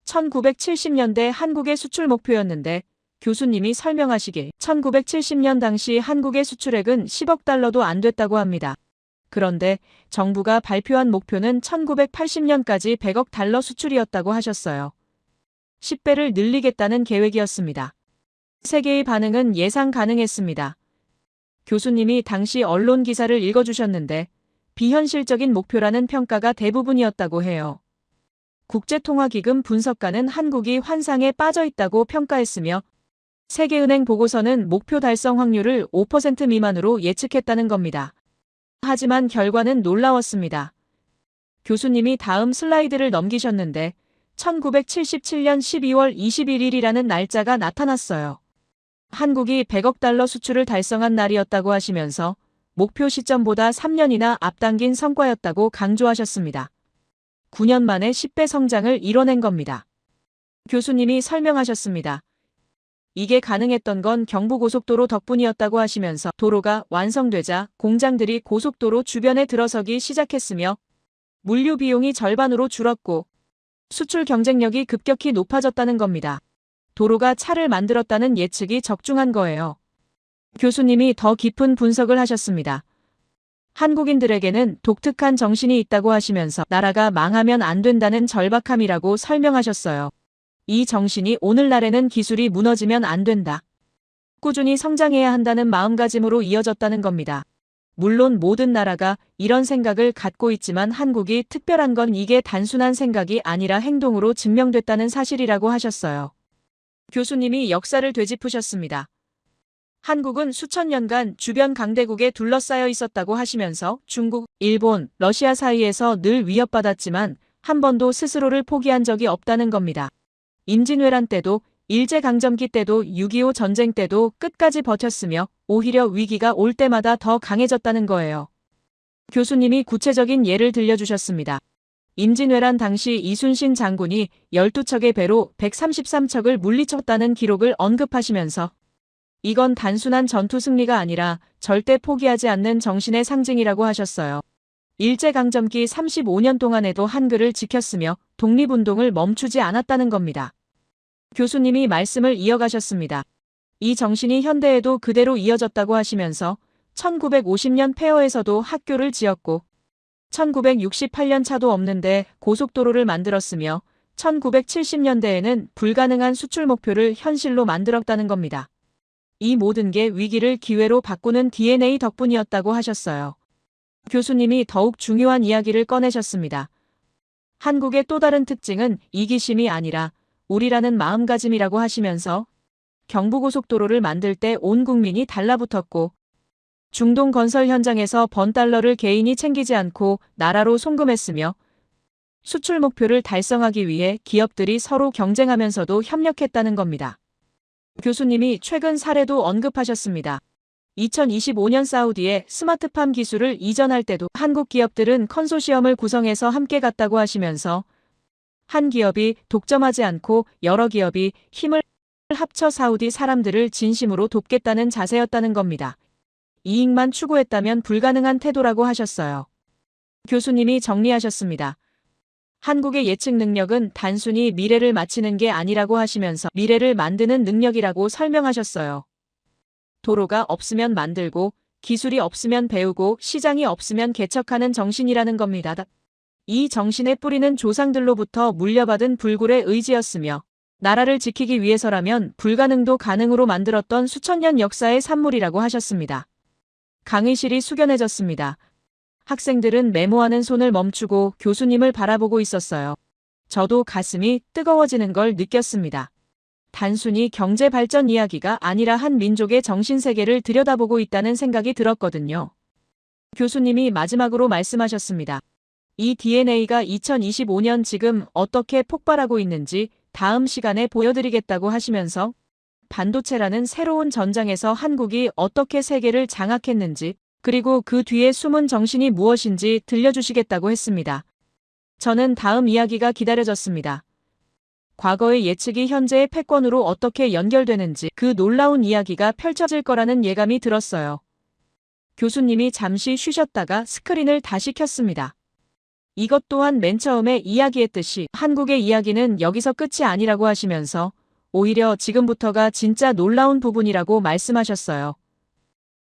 1970년대 한국의 수출 목표였는데 교수님이 설명하시길 1970년 당시 한국의 수출액은 10억 달러도 안 됐다고 합니다. 그런데 정부가 발표한 목표는 1980년까지 100억 달러 수출이었다고 하셨어요. 10배를 늘리겠다는 계획이었습니다. 세계의 반응은 예상 가능했습니다. 교수님이 당시 언론 기사를 읽어주셨는데 비현실적인 목표라는 평가가 대부분이었다고 해요. 국제통화기금 분석가는 한국이 환상에 빠져 있다고 평가했으며 세계은행 보고서는 목표 달성 확률을 5% 미만으로 예측했다는 겁니다. 하지만 결과는 놀라웠습니다. 교수님이 다음 슬라이드를 넘기셨는데 1977년 12월 21일이라는 날짜가 나타났어요. 한국이 100억 달러 수출을 달성한 날이었다고 하시면서 목표 시점보다 3년이나 앞당긴 성과였다고 강조하셨습니다. 9년 만에 10배 성장을 이뤄낸 겁니다. 교수님이 설명하셨습니다. 이게 가능했던 건 경부고속도로 덕분이었다고 하시면서 도로가 완성되자 공장들이 고속도로 주변에 들어서기 시작했으며 물류 비용이 절반으로 줄었고 수출 경쟁력이 급격히 높아졌다는 겁니다. 도로가 차를 만들었다는 예측이 적중한 거예요. 교수님이 더 깊은 분석을 하셨습니다. 한국인들에게는 독특한 정신이 있다고 하시면서 나라가 망하면 안 된다는 절박함이라고 설명하셨어요. 이 정신이 오늘날에는 기술이 무너지면 안 된다. 꾸준히 성장해야 한다는 마음가짐으로 이어졌다는 겁니다. 물론 모든 나라가 이런 생각을 갖고 있지만 한국이 특별한 건 이게 단순한 생각이 아니라 행동으로 증명됐다는 사실이라고 하셨어요. 교수님이 역사를 되짚으셨습니다. 한국은 수천 년간 주변 강대국에 둘러싸여 있었다고 하시면서 중국, 일본, 러시아 사이에서 늘 위협받았지만 한 번도 스스로를 포기한 적이 없다는 겁니다. 임진왜란 때도 일제강점기 때도 6.25 전쟁 때도 끝까지 버텼으며 오히려 위기가 올 때마다 더 강해졌다는 거예요. 교수님이 구체적인 예를 들려주셨습니다. 임진왜란 당시 이순신 장군이 12척의 배로 133척을 물리쳤다는 기록을 언급하시면서 이건 단순한 전투 승리가 아니라 절대 포기하지 않는 정신의 상징이라고 하셨어요. 일제강점기 35년 동안에도 한글을 지켰으며 독립운동을 멈추지 않았다는 겁니다. 교수님이 말씀을 이어가셨습니다. 이 정신이 현대에도 그대로 이어졌다고 하시면서 1950년 폐허에서도 학교를 지었고 1968년 차도 없는데 고속도로를 만들었으며 1970년대에는 불가능한 수출 목표를 현실로 만들었다는 겁니다. 이 모든 게 위기를 기회로 바꾸는 DNA 덕분이었다고 하셨어요. 교수님이 더욱 중요한 이야기를 꺼내셨습니다. 한국의 또 다른 특징은 이기심이 아니라 우리라는 마음가짐이라고 하시면서 경부고속도로를 만들 때 온 국민이 달라붙었고 중동 건설 현장에서 번 달러를 개인이 챙기지 않고 나라로 송금했으며 수출 목표를 달성하기 위해 기업들이 서로 경쟁하면서도 협력했다는 겁니다. 교수님이 최근 사례도 언급하셨습니다. 2025년 사우디에 스마트팜 기술을 이전할 때도 한국 기업들은 컨소시엄을 구성해서 함께 갔다고 하시면서 한 기업이 독점하지 않고 여러 기업이 힘을 합쳐 사우디 사람들을 진심으로 돕겠다는 자세였다는 겁니다. 이익만 추구했다면 불가능한 태도라고 하셨어요. 교수님이 정리하셨습니다. 한국의 예측 능력은 단순히 미래를 맞히는 게 아니라고 하시면서 미래를 만드는 능력이라고 설명하셨어요. 도로가 없으면 만들고 기술이 없으면 배우고 시장이 없으면 개척하는 정신이라는 겁니다. 이 정신의 뿌리는 조상들로부터 물려받은 불굴의 의지였으며 나라를 지키기 위해서라면 불가능도 가능으로 만들었던 수천 년 역사의 산물이라고 하셨습니다. 강의실이 숙연해졌습니다. 학생들은 메모하는 손을 멈추고 교수님을 바라보고 있었어요. 저도 가슴이 뜨거워지는 걸 느꼈습니다. 단순히 경제 발전 이야기가 아니라 한 민족의 정신세계를 들여다보고 있다는 생각이 들었거든요. 교수님이 마지막으로 말씀하셨습니다. 이 DNA가 2025년 지금 어떻게 폭발하고 있는지 다음 시간에 보여드리겠다고 하시면서 반도체라는 새로운 전장에서 한국이 어떻게 세계를 장악했는지 그리고 그 뒤에 숨은 정신이 무엇인지 들려주시겠다고 했습니다. 저는 다음 이야기가 기다려졌습니다. 과거의 예측이 현재의 패권으로 어떻게 연결되는지 그 놀라운 이야기가 펼쳐질 거라는 예감이 들었어요. 교수님이 잠시 쉬셨다가 스크린을 다시 켰습니다. 이것 또한 맨 처음에 이야기했듯이 한국의 이야기는 여기서 끝이 아니라고 하시면서 오히려 지금부터가 진짜 놀라운 부분이라고 말씀하셨어요.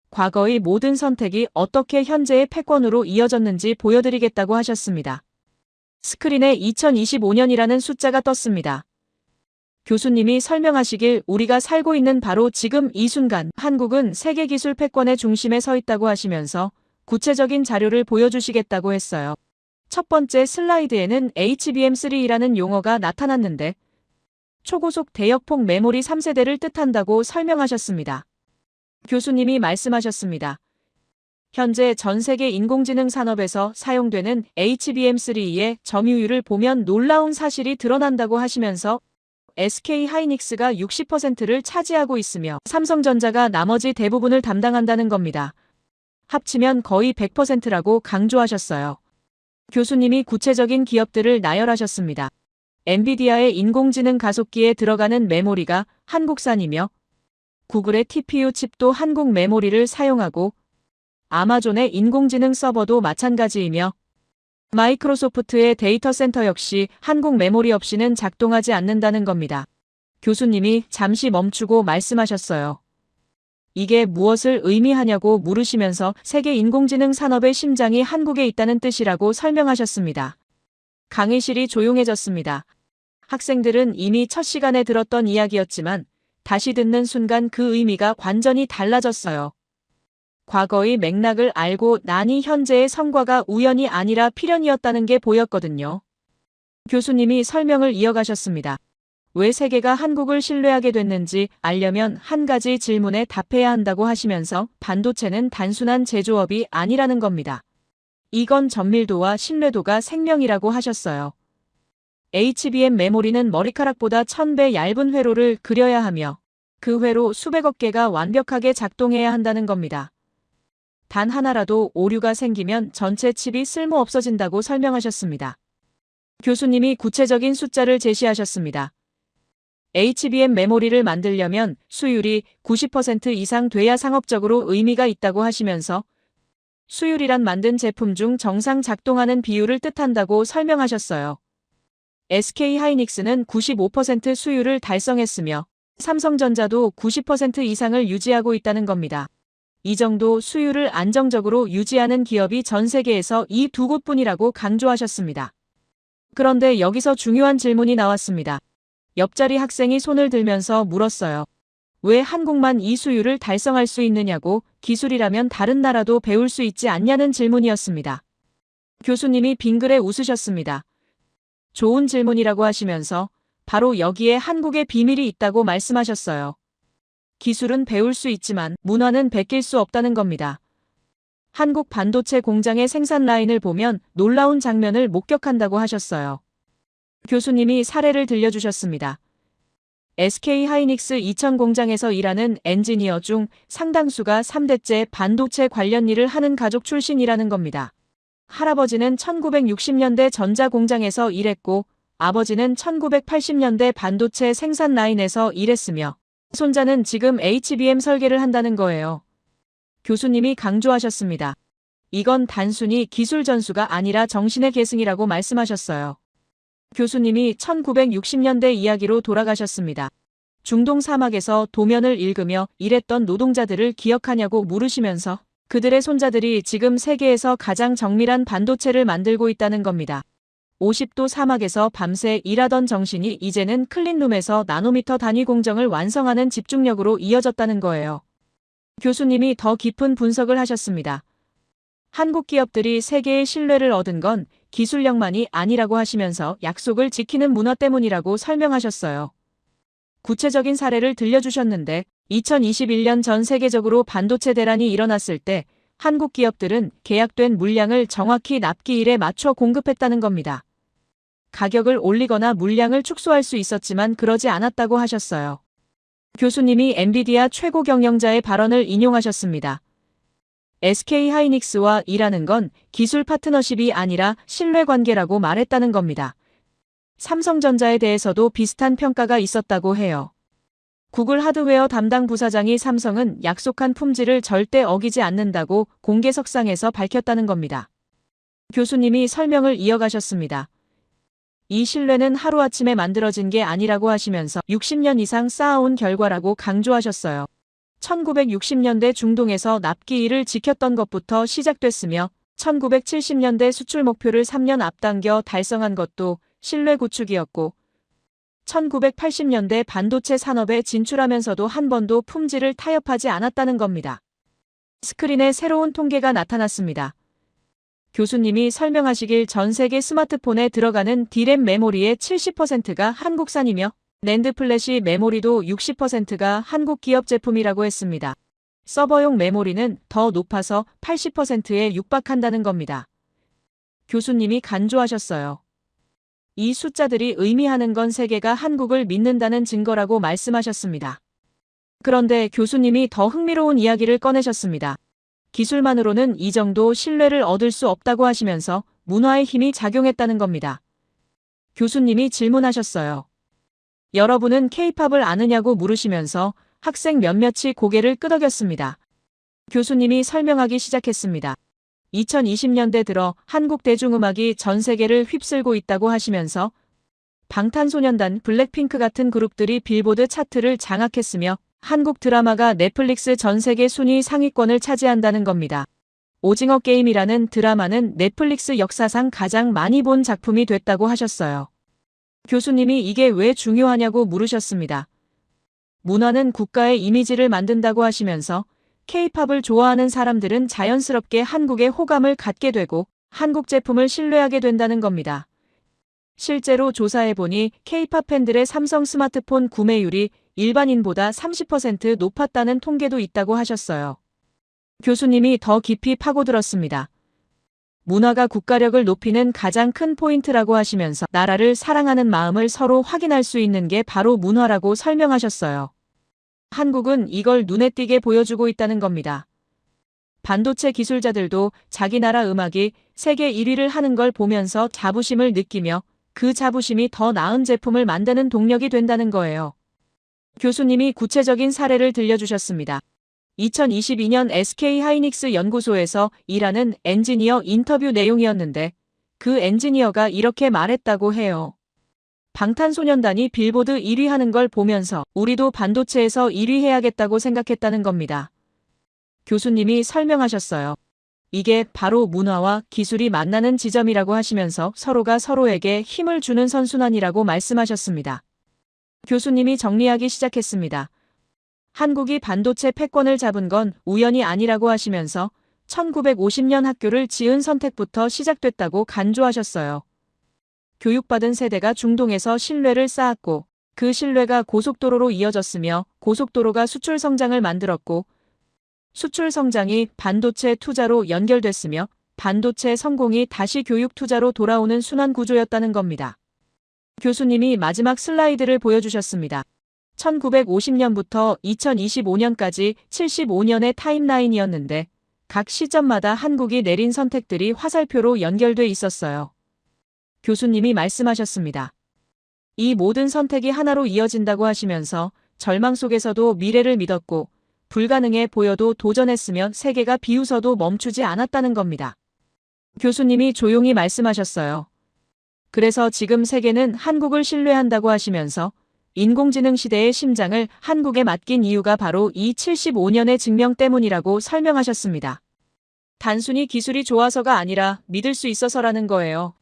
과거의 모든 선택이 어떻게 현재의 패권으로 이어졌는지 보여드리겠다고 하셨습니다. 스크린에 2025년이라는 숫자가 떴습니다. 교수님이 설명하시길 우리가 살고 있는 바로 지금 이 순간 한국은 세계 기술 패권의 중심에 서 있다고 하시면서 구체적인 자료를 보여주시겠다고 했어요. 첫 번째 슬라이드에는 HBM3라는 용어가 나타났는데 초고속 대역폭 메모리 3세대를 뜻한다고 설명하셨습니다. 교수님이 말씀하셨습니다. 현재 전 세계 인공지능 산업에서 사용되는 HBM3의 점유율을 보면 놀라운 사실이 드러난다고 하시면서 SK 하이닉스가 60%를 차지하고 있으며 삼성전자가 나머지 대부분을 담당한다는 겁니다. 합치면 거의 100%라고 강조하셨어요. 교수님이 구체적인 기업들을 나열하셨습니다. 엔비디아의 인공지능 가속기에 들어가는 메모리가 한국산이며 구글의 TPU 칩도 한국 메모리를 사용하고 아마존의 인공지능 서버도 마찬가지이며 마이크로소프트의 데이터 센터 역시 한국 메모리 없이는 작동하지 않는다는 겁니다. 교수님이 잠시 멈추고 말씀하셨어요. 이게 무엇을 의미하냐고 물으시면서 세계 인공지능 산업의 심장이 한국에 있다는 뜻이라고 설명하셨습니다. 강의실이 조용해졌습니다. 학생들은 이미 첫 시간에 들었던 이야기였지만 다시 듣는 순간 그 의미가 완전히 달라졌어요. 과거의 맥락을 알고 나니 현재의 성과가 우연이 아니라 필연이었다는 게 보였거든요. 교수님이 설명을 이어가셨습니다. 왜 세계가 한국을 신뢰하게 됐는지 알려면 한 가지 질문에 답해야 한다고 하시면서 반도체는 단순한 제조업이 아니라는 겁니다. 이건 전밀도와 신뢰도가 생명이라고 하셨어요. HBM 메모리는 머리카락보다 1000배 얇은 회로를 그려야 하며 그 회로 수백억 개가 완벽하게 작동해야 한다는 겁니다. 단 하나라도 오류가 생기면 전체 칩이 쓸모 없어진다고 설명하셨습니다. 교수님이 구체적인 숫자를 제시하셨습니다. HBM 메모리를 만들려면 수율이 90% 이상 돼야 상업적으로 의미가 있다고 하시면서 수율이란 만든 제품 중 정상 작동하는 비율을 뜻한다고 설명하셨어요. SK 하이닉스는 95% 수율을 달성했으며 삼성전자도 90% 이상을 유지하고 있다는 겁니다. 이 정도 수율을 안정적으로 유지하는 기업이 전 세계에서 이 두 곳뿐이라고 강조하셨습니다. 그런데 여기서 중요한 질문이 나왔습니다. 옆자리 학생이 손을 들면서 물었어요. 왜 한국만 이 수율을 달성할 수 있느냐고 기술이라면 다른 나라도 배울 수 있지 않냐는 질문이었습니다. 교수님이 빙그레 웃으셨습니다. 좋은 질문이라고 하시면서 바로 여기에 한국의 비밀이 있다고 말씀하셨어요. 기술은 배울 수 있지만 문화는 베낄 수 없다는 겁니다. 한국 반도체 공장의 생산 라인을 보면 놀라운 장면을 목격한다고 하셨어요. 교수님이 사례를 들려주셨습니다. SK 하이닉스 이천 공장에서 일하는 엔지니어 중 상당수가 3대째 반도체 관련 일을 하는 가족 출신이라는 겁니다. 할아버지는 1960년대 전자공장에서 일했고 아버지는 1980년대 반도체 생산 라인에서 일했으며 손자는 지금 HBM 설계를 한다는 거예요. 교수님이 강조하셨습니다. 이건 단순히 기술 전수가 아니라 정신의 계승이라고 말씀하셨어요. 교수님이 1960년대 이야기로 돌아가셨습니다. 중동 사막에서 도면을 읽으며 일했던 노동자들을 기억하냐고 물으시면서 그들의 손자들이 지금 세계에서 가장 정밀한 반도체를 만들고 있다는 겁니다. 50도 사막에서 밤새 일하던 정신이 이제는 클린룸에서 나노미터 단위 공정을 완성하는 집중력으로 이어졌다는 거예요. 교수님이 더 깊은 분석을 하셨습니다. 한국 기업들이 세계의 신뢰를 얻은 건 기술력만이 아니라고 하시면서 약속을 지키는 문화 때문이라고 설명하셨어요. 구체적인 사례를 들려주셨는데 2021년 전 세계적으로 반도체 대란이 일어났을 때 한국 기업들은 계약된 물량을 정확히 납기일에 맞춰 공급했다는 겁니다. 가격을 올리거나 물량을 축소할 수 있었지만 그러지 않았다고 하셨어요. 교수님이 엔비디아 최고 경영자의 발언을 인용하셨습니다. SK하이닉스와 일하는 건 기술 파트너십이 아니라 신뢰관계라고 말했다는 겁니다. 삼성전자에 대해서도 비슷한 평가가 있었다고 해요. 구글 하드웨어 담당 부사장이 삼성은 약속한 품질을 절대 어기지 않는다고 공개석상에서 밝혔다는 겁니다. 교수님이 설명을 이어가셨습니다. 이 신뢰는 하루아침에 만들어진 게 아니라고 하시면서 60년 이상 쌓아온 결과라고 강조하셨어요. 1960년대 중동에서 납기일을 지켰던 것부터 시작됐으며 1970년대 수출 목표를 3년 앞당겨 달성한 것도 신뢰 구축이었고 1980년대 반도체 산업에 진출하면서도 한 번도 품질을 타협하지 않았다는 겁니다. 스크린에 새로운 통계가 나타났습니다. 교수님이 설명하시길 전 세계 스마트폰에 들어가는 D램 메모리의 70%가 한국산이며 낸드 플래시 메모리도 60%가 한국 기업 제품이라고 했습니다. 서버용 메모리는 더 높아서 80%에 육박한다는 겁니다. 교수님이 간조하셨어요. 이 숫자들이 의미하는 건 세계가 한국을 믿는다는 증거라고 말씀하셨습니다. 그런데 교수님이 더 흥미로운 이야기를 꺼내셨습니다. 기술만으로는 이 정도 신뢰를 얻을 수 없다고 하시면서 문화의 힘이 작용했다는 겁니다. 교수님이 질문하셨어요. 여러분은 K-팝을 아느냐고 물으시면서 학생 몇몇이 고개를 끄덕였습니다. 교수님이 설명하기 시작했습니다. 2020년대 들어 한국 대중음악이 전 세계를 휩쓸고 있다고 하시면서 방탄소년단, 블랙핑크 같은 그룹들이 빌보드 차트를 장악했으며 한국 드라마가 넷플릭스 전 세계 순위 상위권을 차지한다는 겁니다. 오징어 게임이라는 드라마는 넷플릭스 역사상 가장 많이 본 작품이 됐다고 하셨어요. 교수님이 이게 왜 중요하냐고 물으셨습니다. 문화는 국가의 이미지를 만든다고 하시면서 K-팝을 좋아하는 사람들은 자연스럽게 한국에 호감을 갖게 되고 한국 제품을 신뢰하게 된다는 겁니다. 실제로 조사해보니 K-팝 팬들의 삼성 스마트폰 구매율이 일반인보다 30% 높았다는 통계도 있다고 하셨어요. 교수님이 더 깊이 파고들었습니다. 문화가 국가력을 높이는 가장 큰 포인트라고 하시면서 나라를 사랑하는 마음을 서로 확인할 수 있는 게 바로 문화라고 설명하셨어요. 한국은 이걸 눈에 띄게 보여주고 있다는 겁니다. 반도체 기술자들도 자기 나라 음악이 세계 1위를 하는 걸 보면서 자부심을 느끼며 그 자부심이 더 나은 제품을 만드는 동력이 된다는 거예요. 교수님이 구체적인 사례를 들려주셨습니다. 2022년 SK하이닉스 연구소에서 일하는 엔지니어 인터뷰 내용이었는데 그 엔지니어가 이렇게 말했다고 해요. 방탄소년단이 빌보드 1위 하는 걸 보면서 우리도 반도체에서 1위 해야겠다고 생각했다는 겁니다. 교수님이 설명하셨어요. 이게 바로 문화와 기술이 만나는 지점이라고 하시면서 서로가 서로에게 힘을 주는 선순환이라고 말씀하셨습니다. 교수님이 정리하기 시작했습니다. 한국이 반도체 패권을 잡은 건 우연이 아니라고 하시면서 1950년 학교를 지은 선택부터 시작됐다고 간조하셨어요. 교육받은 세대가 중동에서 신뢰를 쌓았고 그 신뢰가 고속도로로 이어졌으며 고속도로가 수출 성장을 만들었고 수출 성장이 반도체 투자로 연결됐으며 반도체 성공이 다시 교육 투자로 돌아오는 순환 구조였다는 겁니다. 교수님이 마지막 슬라이드를 보여주셨습니다. 1950년부터 2025년까지 75년의 타임라인이었는데 각 시점마다 한국이 내린 선택들이 화살표로 연결돼 있었어요. 교수님이 말씀하셨습니다. 이 모든 선택이 하나로 이어진다고 하시면서 절망 속에서도 미래를 믿었고 불가능해 보여도 도전했으며 세계가 비웃어도 멈추지 않았다는 겁니다. 교수님이 조용히 말씀하셨어요. 그래서 지금 세계는 한국을 신뢰한다고 하시면서 인공지능 시대의 심장을 한국에 맡긴 이유가 바로 이 75년의 증명 때문이라고 설명하셨습니다. 단순히 기술이 좋아서가 아니라 믿을 수 있어서라는 거예요.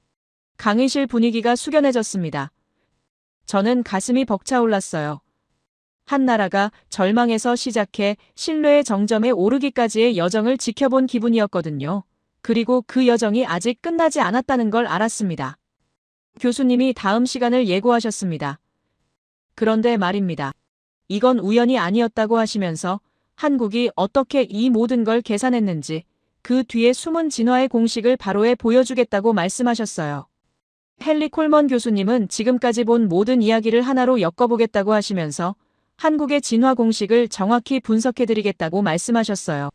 강의실 분위기가 숙연해졌습니다. 저는 가슴이 벅차올랐어요. 한 나라가 절망에서 시작해 신뢰의 정점에 오르기까지의 여정을 지켜본 기분이었거든요. 그리고 그 여정이 아직 끝나지 않았다는 걸 알았습니다. 교수님이 다음 시간을 예고하셨습니다. 그런데 말입니다. 이건 우연이 아니었다고 하시면서 한국이 어떻게 이 모든 걸 계산했는지 그 뒤에 숨은 진화의 공식을 바로해 보여주겠다고 말씀하셨어요. 헨리 콜먼 교수님은 지금까지 본 모든 이야기를 하나로 엮어보겠다고 하시면서 한국의 진화 공식을 정확히 분석해드리겠다고 말씀하셨어요.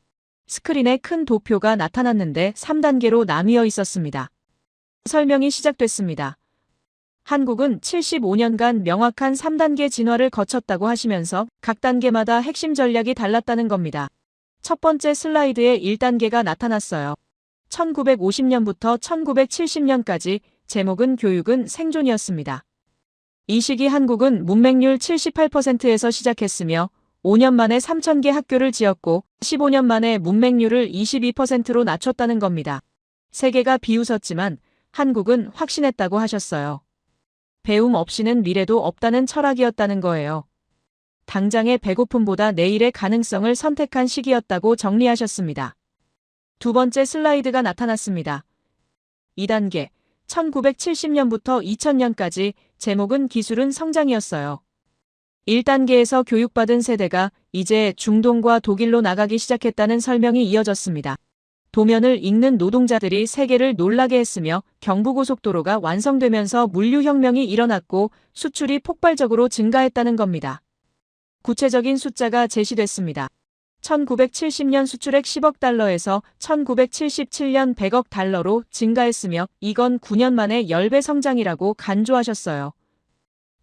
스크린에 큰 도표가 나타났는데 3단계로 나뉘어 있었습니다. 설명이 시작됐습니다. 한국은 75년간 명확한 3단계 진화를 거쳤다고 하시면서 각 단계마다 핵심 전략이 달랐다는 겁니다. 첫 번째 슬라이드에 1단계가 나타났어요. 1950년부터 1970년까지 제목은 교육은 생존이었습니다. 이 시기 한국은 문맹률 78%에서 시작했으며 5년 만에 3,000개 학교를 지었고 15년 만에 문맹률을 22%로 낮췄다는 겁니다. 세계가 비웃었지만 한국은 확신했다고 하셨어요. 배움 없이는 미래도 없다는 철학이었다는 거예요. 당장의 배고픔보다 내일의 가능성을 선택한 시기였다고 정리하셨습니다. 두 번째 슬라이드가 나타났습니다. 2단계, 1970년부터 2000년까지 제목은 기술은 성장이었어요. 1단계에서 교육받은 세대가 이제 중동과 독일로 나가기 시작했다는 설명이 이어졌습니다. 도면을 읽는 노동자들이 세계를 놀라게 했으며 경부고속도로가 완성되면서 물류혁명이 일어났고 수출이 폭발적으로 증가했다는 겁니다. 구체적인 숫자가 제시됐습니다. 1970년 수출액 10억 달러에서 1977년 100억 달러로 증가했으며 이건 9년 만에 10배 성장이라고 간주하셨어요.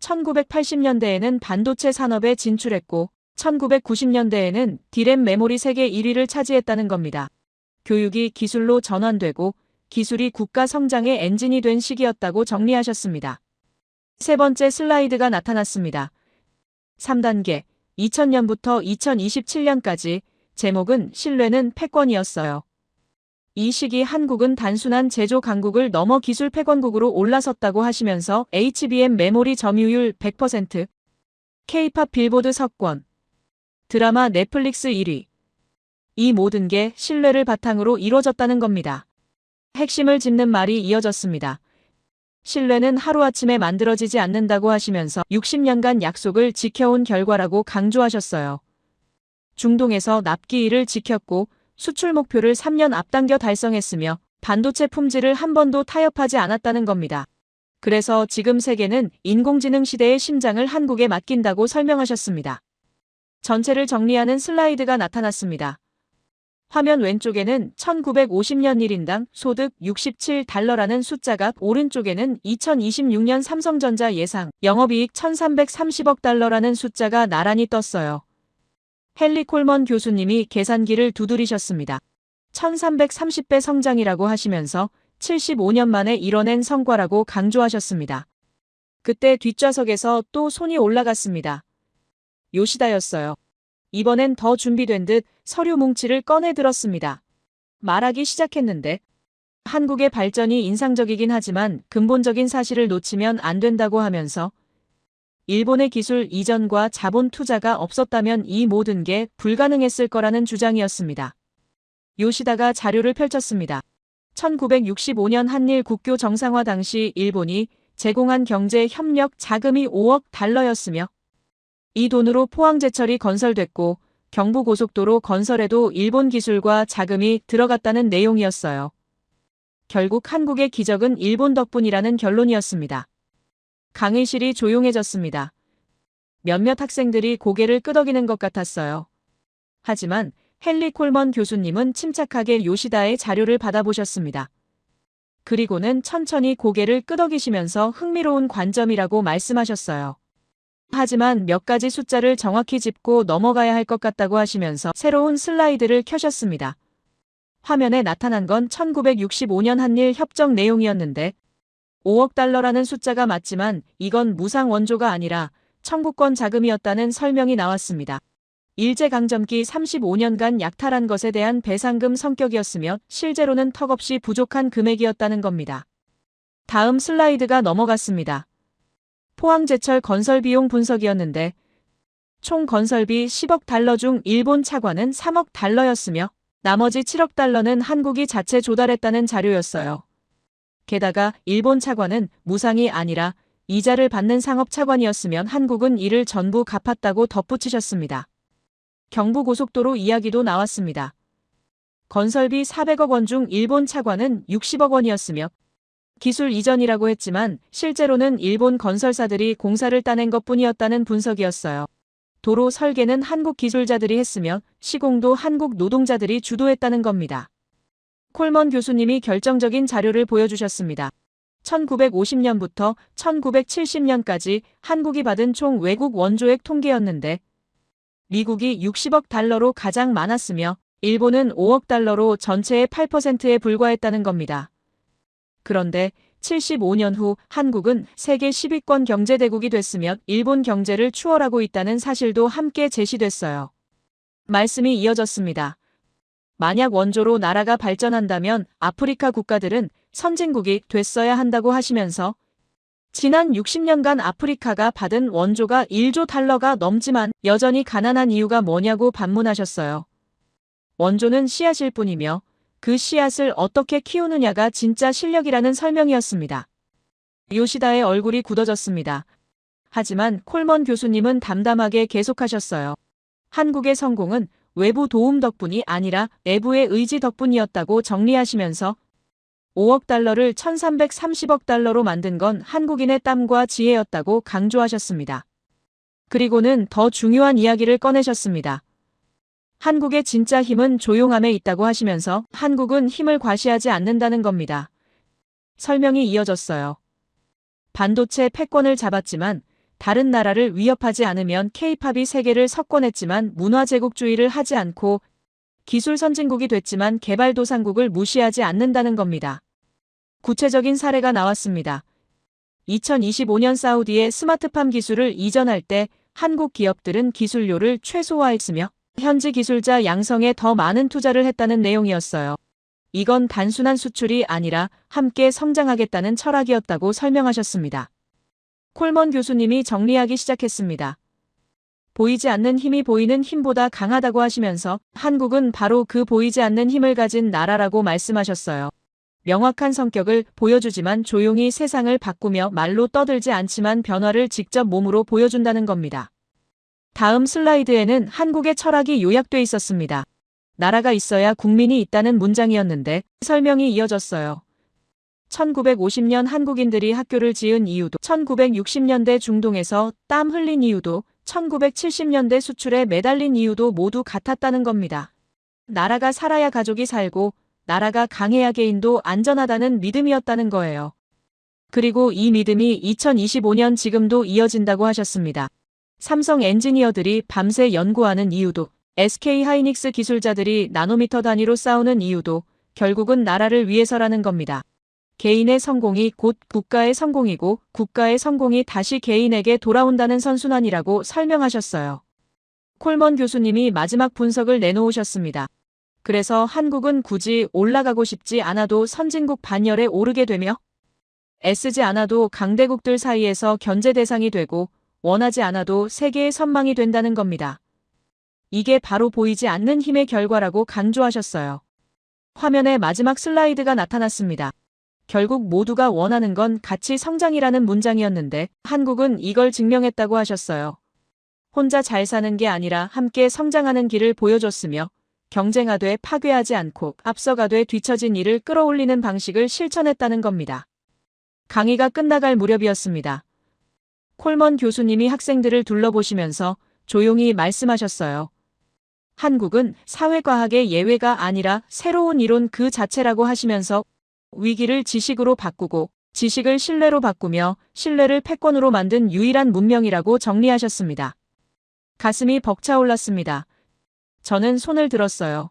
1980년대에는 반도체 산업에 진출했고 1990년대에는 디램 메모리 세계 1위를 차지했다는 겁니다. 교육이 기술로 전환되고 기술이 국가 성장의 엔진이 된 시기였다고 정리하셨습니다. 세 번째 슬라이드가 나타났습니다. 3단계, 2000년부터 2027년까지 제목은 신뢰는 패권이었어요. 이 시기 한국은 단순한 제조 강국을 넘어 기술 패권국으로 올라섰다고 하시면서 HBM 메모리 점유율 100%, K-팝 빌보드 석권, 드라마 넷플릭스 1위, 이 모든 게 신뢰를 바탕으로 이루어졌다는 겁니다. 핵심을 짚는 말이 이어졌습니다. 신뢰는 하루아침에 만들어지지 않는다고 하시면서 60년간 약속을 지켜온 결과라고 강조하셨어요. 중동에서 납기 1을 지켰고 수출 목표를 3년 앞당겨 달성했으며 반도체 품질을 한 번도 타협하지 않았다는 겁니다. 그래서 지금 세계는 인공지능 시대의 심장을 한국에 맡긴다고 설명하셨습니다. 전체를 정리하는 슬라이드가 나타났습니다. 화면 왼쪽에는 1950년 1인당 소득 67달러라는 숫자가 오른쪽에는 2026년 삼성전자 예상 영업이익 1330억 달러라는 숫자가 나란히 떴어요. 헨리 콜먼 교수님이 계산기를 두드리셨습니다. 1330배 성장이라고 하시면서 75년 만에 이뤄낸 성과라고 강조하셨습니다. 그때 뒷좌석에서 또 손이 올라갔습니다. 요시다였어요. 이번엔 더 준비된 듯 서류 뭉치를 꺼내 들었습니다. 말하기 시작했는데 한국의 발전이 인상적이긴 하지만 근본적인 사실을 놓치면 안 된다고 하면서 일본의 기술 이전과 자본 투자가 없었다면 이 모든 게 불가능했을 거라는 주장이었습니다. 요시다가 자료를 펼쳤습니다. 1965년 한일 국교 정상화 당시 일본이 제공한 경제 협력 자금이 5억 달러였으며 이 돈으로 포항제철이 건설됐고 경부고속도로 건설에도 일본 기술과 자금이 들어갔다는 내용이었어요. 결국 한국의 기적은 일본 덕분이라는 결론이었습니다. 강의실이 조용해졌습니다. 몇몇 학생들이 고개를 끄덕이는 것 같았어요. 하지만 헨리 콜먼 교수님은 침착하게 요시다의 자료를 받아보셨습니다. 그리고는 천천히 고개를 끄덕이시면서 흥미로운 관점이라고 말씀하셨어요. 하지만 몇 가지 숫자를 정확히 짚고 넘어가야 할 것 같다고 하시면서 새로운 슬라이드를 켜셨습니다. 화면에 나타난 건 1965년 한일 협정 내용이었는데 5억 달러라는 숫자가 맞지만 이건 무상 원조가 아니라 청구권 자금이었다는 설명이 나왔습니다. 일제강점기 35년간 약탈한 것에 대한 배상금 성격이었으며 실제로는 턱없이 부족한 금액이었다는 겁니다. 다음 슬라이드가 넘어갔습니다. 포항제철 건설 비용 분석이었는데 총 건설비 10억 달러 중 일본 차관은 3억 달러였으며 나머지 7억 달러는 한국이 자체 조달했다는 자료였어요. 게다가 일본 차관은 무상이 아니라 이자를 받는 상업차관이었으면 한국은 이를 전부 갚았다고 덧붙이셨습니다. 경부고속도로 이야기도 나왔습니다. 건설비 400억 원 중 일본 차관은 60억 원이었으며 기술 이전이라고 했지만 실제로는 일본 건설사들이 공사를 따낸 것뿐이었다는 분석이었어요. 도로 설계는 한국 기술자들이 했으며 시공도 한국 노동자들이 주도했다는 겁니다. 콜먼 교수님이 결정적인 자료를 보여주셨습니다. 1950년부터 1970년까지 한국이 받은 총 외국 원조액 통계였는데 미국이 60억 달러로 가장 많았으며 일본은 5억 달러로 전체의 8%에 불과했다는 겁니다. 그런데 75년 후 한국은 세계 10위권 경제대국이 됐으며 일본 경제를 추월하고 있다는 사실도 함께 제시됐어요. 말씀이 이어졌습니다. 만약 원조로 나라가 발전한다면 아프리카 국가들은 선진국이 됐어야 한다고 하시면서 지난 60년간 아프리카가 받은 원조가 1조 달러가 넘지만 여전히 가난한 이유가 뭐냐고 반문하셨어요. 원조는 씨앗일 뿐이며 그 씨앗을 어떻게 키우느냐가 진짜 실력이라는 설명이었습니다. 요시다의 얼굴이 굳어졌습니다. 하지만 콜먼 교수님은 담담하게 계속하셨어요. 한국의 성공은 외부 도움 덕분이 아니라 내부의 의지 덕분이었다고 정리하시면서 5억 달러를 1330억 달러로 만든 건 한국인의 땀과 지혜였다고 강조하셨습니다. 그리고는 더 중요한 이야기를 꺼내셨습니다. 한국의 진짜 힘은 조용함에 있다고 하시면서 한국은 힘을 과시하지 않는다는 겁니다. 설명이 이어졌어요. 반도체 패권을 잡았지만 다른 나라를 위협하지 않으면 K-팝이 세계를 석권했지만 문화제국주의를 하지 않고 기술 선진국이 됐지만 개발도상국을 무시하지 않는다는 겁니다. 구체적인 사례가 나왔습니다. 2025년 사우디에 스마트팜 기술을 이전할 때 한국 기업들은 기술료를 최소화했으며 현지 기술자 양성에 더 많은 투자를 했다는 내용이었어요. 이건 단순한 수출이 아니라 함께 성장하겠다는 철학이었다고 설명하셨습니다. 콜먼 교수님이 정리하기 시작했습니다. 보이지 않는 힘이 보이는 힘보다 강하다고 하시면서 한국은 바로 그 보이지 않는 힘을 가진 나라라고 말씀하셨어요. 명확한 성격을 보여주지만 조용히 세상을 바꾸며 말로 떠들지 않지만 변화를 직접 몸으로 보여준다는 겁니다. 다음 슬라이드에는 한국의 철학이 요약돼 있었습니다. 나라가 있어야 국민이 있다는 문장이었는데 설명이 이어졌어요. 1950년 한국인들이 학교를 지은 이유도 1960년대 중동에서 땀 흘린 이유도 1970년대 수출에 매달린 이유도 모두 같았다는 겁니다. 나라가 살아야 가족이 살고 나라가 강해야 개인도 안전하다는 믿음이었다는 거예요. 그리고 이 믿음이 2025년 지금도 이어진다고 하셨습니다. 삼성 엔지니어들이 밤새 연구하는 이유도 SK 하이닉스 기술자들이 나노미터 단위로 싸우는 이유도 결국은 나라를 위해서라는 겁니다. 개인의 성공이 곧 국가의 성공이고 국가의 성공이 다시 개인에게 돌아온다는 선순환이라고 설명하셨어요. 콜먼 교수님이 마지막 분석을 내놓으셨습니다. 그래서 한국은 굳이 올라가고 싶지 않아도 선진국 반열에 오르게 되며 애쓰지 않아도 강대국들 사이에서 견제 대상이 되고 원하지 않아도 세계의 선망이 된다는 겁니다. 이게 바로 보이지 않는 힘의 결과라고 강조하셨어요. 화면에 마지막 슬라이드가 나타났습니다. 결국 모두가 원하는 건 같이 성장이라는 문장이었는데 한국은 이걸 증명했다고 하셨어요. 혼자 잘 사는 게 아니라 함께 성장하는 길을 보여줬으며 경쟁하되 파괴하지 않고 앞서가되 뒤처진 일을 끌어올리는 방식을 실천했다는 겁니다. 강의가 끝나갈 무렵이었습니다. 콜먼 교수님이 학생들을 둘러보시면서 조용히 말씀하셨어요. 한국은 사회과학의 예외가 아니라 새로운 이론 그 자체라고 하시면서 위기를 지식으로 바꾸고 지식을 신뢰로 바꾸며 신뢰를 패권으로 만든 유일한 문명이라고 정리하셨습니다. 가슴이 벅차올랐습니다. 저는 손을 들었어요.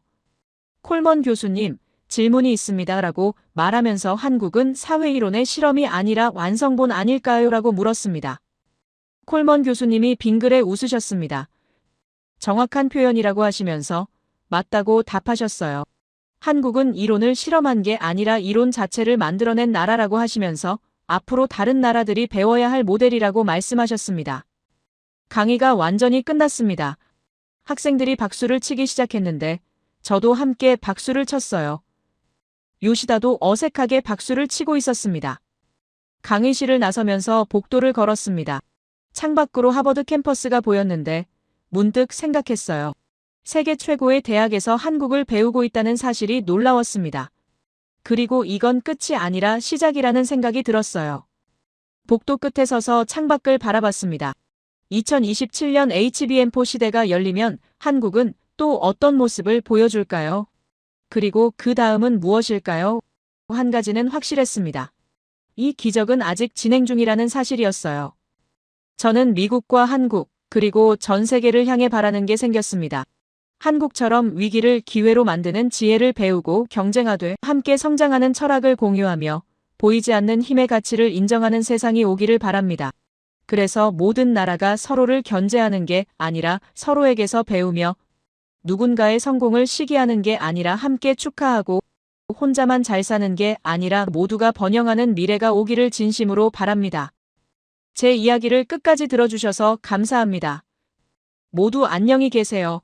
콜먼 교수님, 질문이 있습니다. 라고 말하면서 한국은 사회이론의 실험이 아니라 완성본 아닐까요? 라고 물었습니다. 콜먼 교수님이 빙그레 웃으셨습니다. 정확한 표현이라고 하시면서 맞다고 답하셨어요. 한국은 이론을 실험한 게 아니라 이론 자체를 만들어낸 나라라고 하시면서 앞으로 다른 나라들이 배워야 할 모델이라고 말씀하셨습니다. 강의가 완전히 끝났습니다. 학생들이 박수를 치기 시작했는데 저도 함께 박수를 쳤어요. 요시다도 어색하게 박수를 치고 있었습니다. 강의실을 나서면서 복도를 걸었습니다. 창밖으로 하버드 캠퍼스가 보였는데 문득 생각했어요. 세계 최고의 대학에서 한국을 배우고 있다는 사실이 놀라웠습니다. 그리고 이건 끝이 아니라 시작이라는 생각이 들었어요. 복도 끝에 서서 창밖을 바라봤습니다. 2027년 HBM4 시대가 열리면 한국은 또 어떤 모습을 보여줄까요? 그리고 그 다음은 무엇일까요? 한 가지는 확실했습니다. 이 기적은 아직 진행 중이라는 사실이었어요. 저는 미국과 한국, 그리고 전 세계를 향해 바라는 게 생겼습니다. 한국처럼 위기를 기회로 만드는 지혜를 배우고 경쟁하되 함께 성장하는 철학을 공유하며 보이지 않는 힘의 가치를 인정하는 세상이 오기를 바랍니다. 그래서 모든 나라가 서로를 견제하는 게 아니라 서로에게서 배우며 누군가의 성공을 시기하는 게 아니라 함께 축하하고 혼자만 잘 사는 게 아니라 모두가 번영하는 미래가 오기를 진심으로 바랍니다. 제 이야기를 끝까지 들어주셔서 감사합니다. 모두 안녕히 계세요.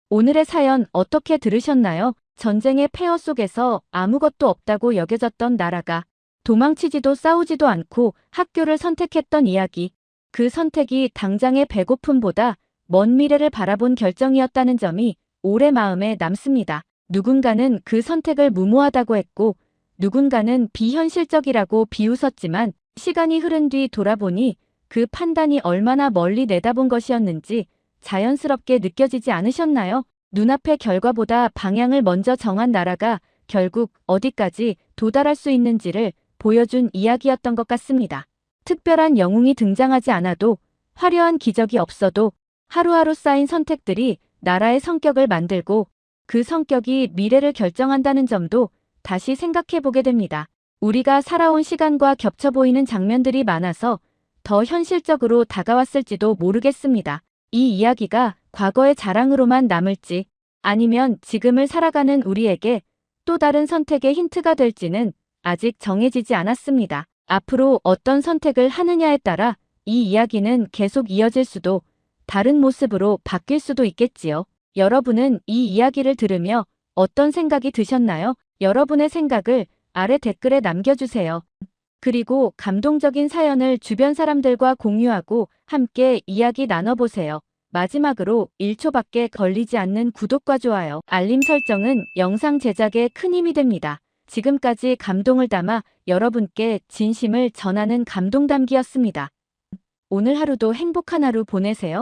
오늘의 사연 어떻게 들으셨나요? 전쟁의 폐허 속에서 아무것도 없다고 여겨졌던 나라가 도망치지도 싸우지도 않고 학교를 선택했던 이야기. 그 선택이 당장의 배고픔보다 먼 미래를 바라본 결정이었다는 점이 오래 마음에 남습니다. 누군가는 그 선택을 무모하다고 했고 누군가는 비현실적이라고 비웃었지만 시간이 흐른 뒤 돌아보니 그 판단이 얼마나 멀리 내다본 것이었는지 자연스럽게 느껴지지 않으셨나요? 눈앞의 결과보다 방향을 먼저 정한 나라가 결국 어디까지 도달할 수 있는지를 보여준 이야기였던 것 같습니다. 특별한 영웅이 등장하지 않아도 화려한 기적이 없어도 하루하루 쌓인 선택들이 나라의 성격을 만들고 그 성격이 미래를 결정한다는 점도 다시 생각해 보게 됩니다. 우리가 살아온 시간과 겹쳐 보이는 장면들이 많아서 더 현실적으로 다가왔을지도 모르겠습니다. 이 이야기가 과거의 자랑으로만 남을지 아니면 지금을 살아가는 우리에게 또 다른 선택의 힌트가 될지는 아직 정해지지 않았습니다. 앞으로 어떤 선택을 하느냐에 따라 이 이야기는 계속 이어질 수도 다른 모습으로 바뀔 수도 있겠지요. 여러분은 이 이야기를 들으며 어떤 생각이 드셨나요? 여러분의 생각을 아래 댓글에 남겨주세요. 그리고 감동적인 사연을 주변 사람들과 공유하고 함께 이야기 나눠보세요. 마지막으로 1초밖에 걸리지 않는 구독과 좋아요, 알림 설정은 영상 제작에 큰 힘이 됩니다. 지금까지 감동을 담아 여러분께 진심을 전하는 감동담기였습니다. 오늘 하루도 행복한 하루 보내세요.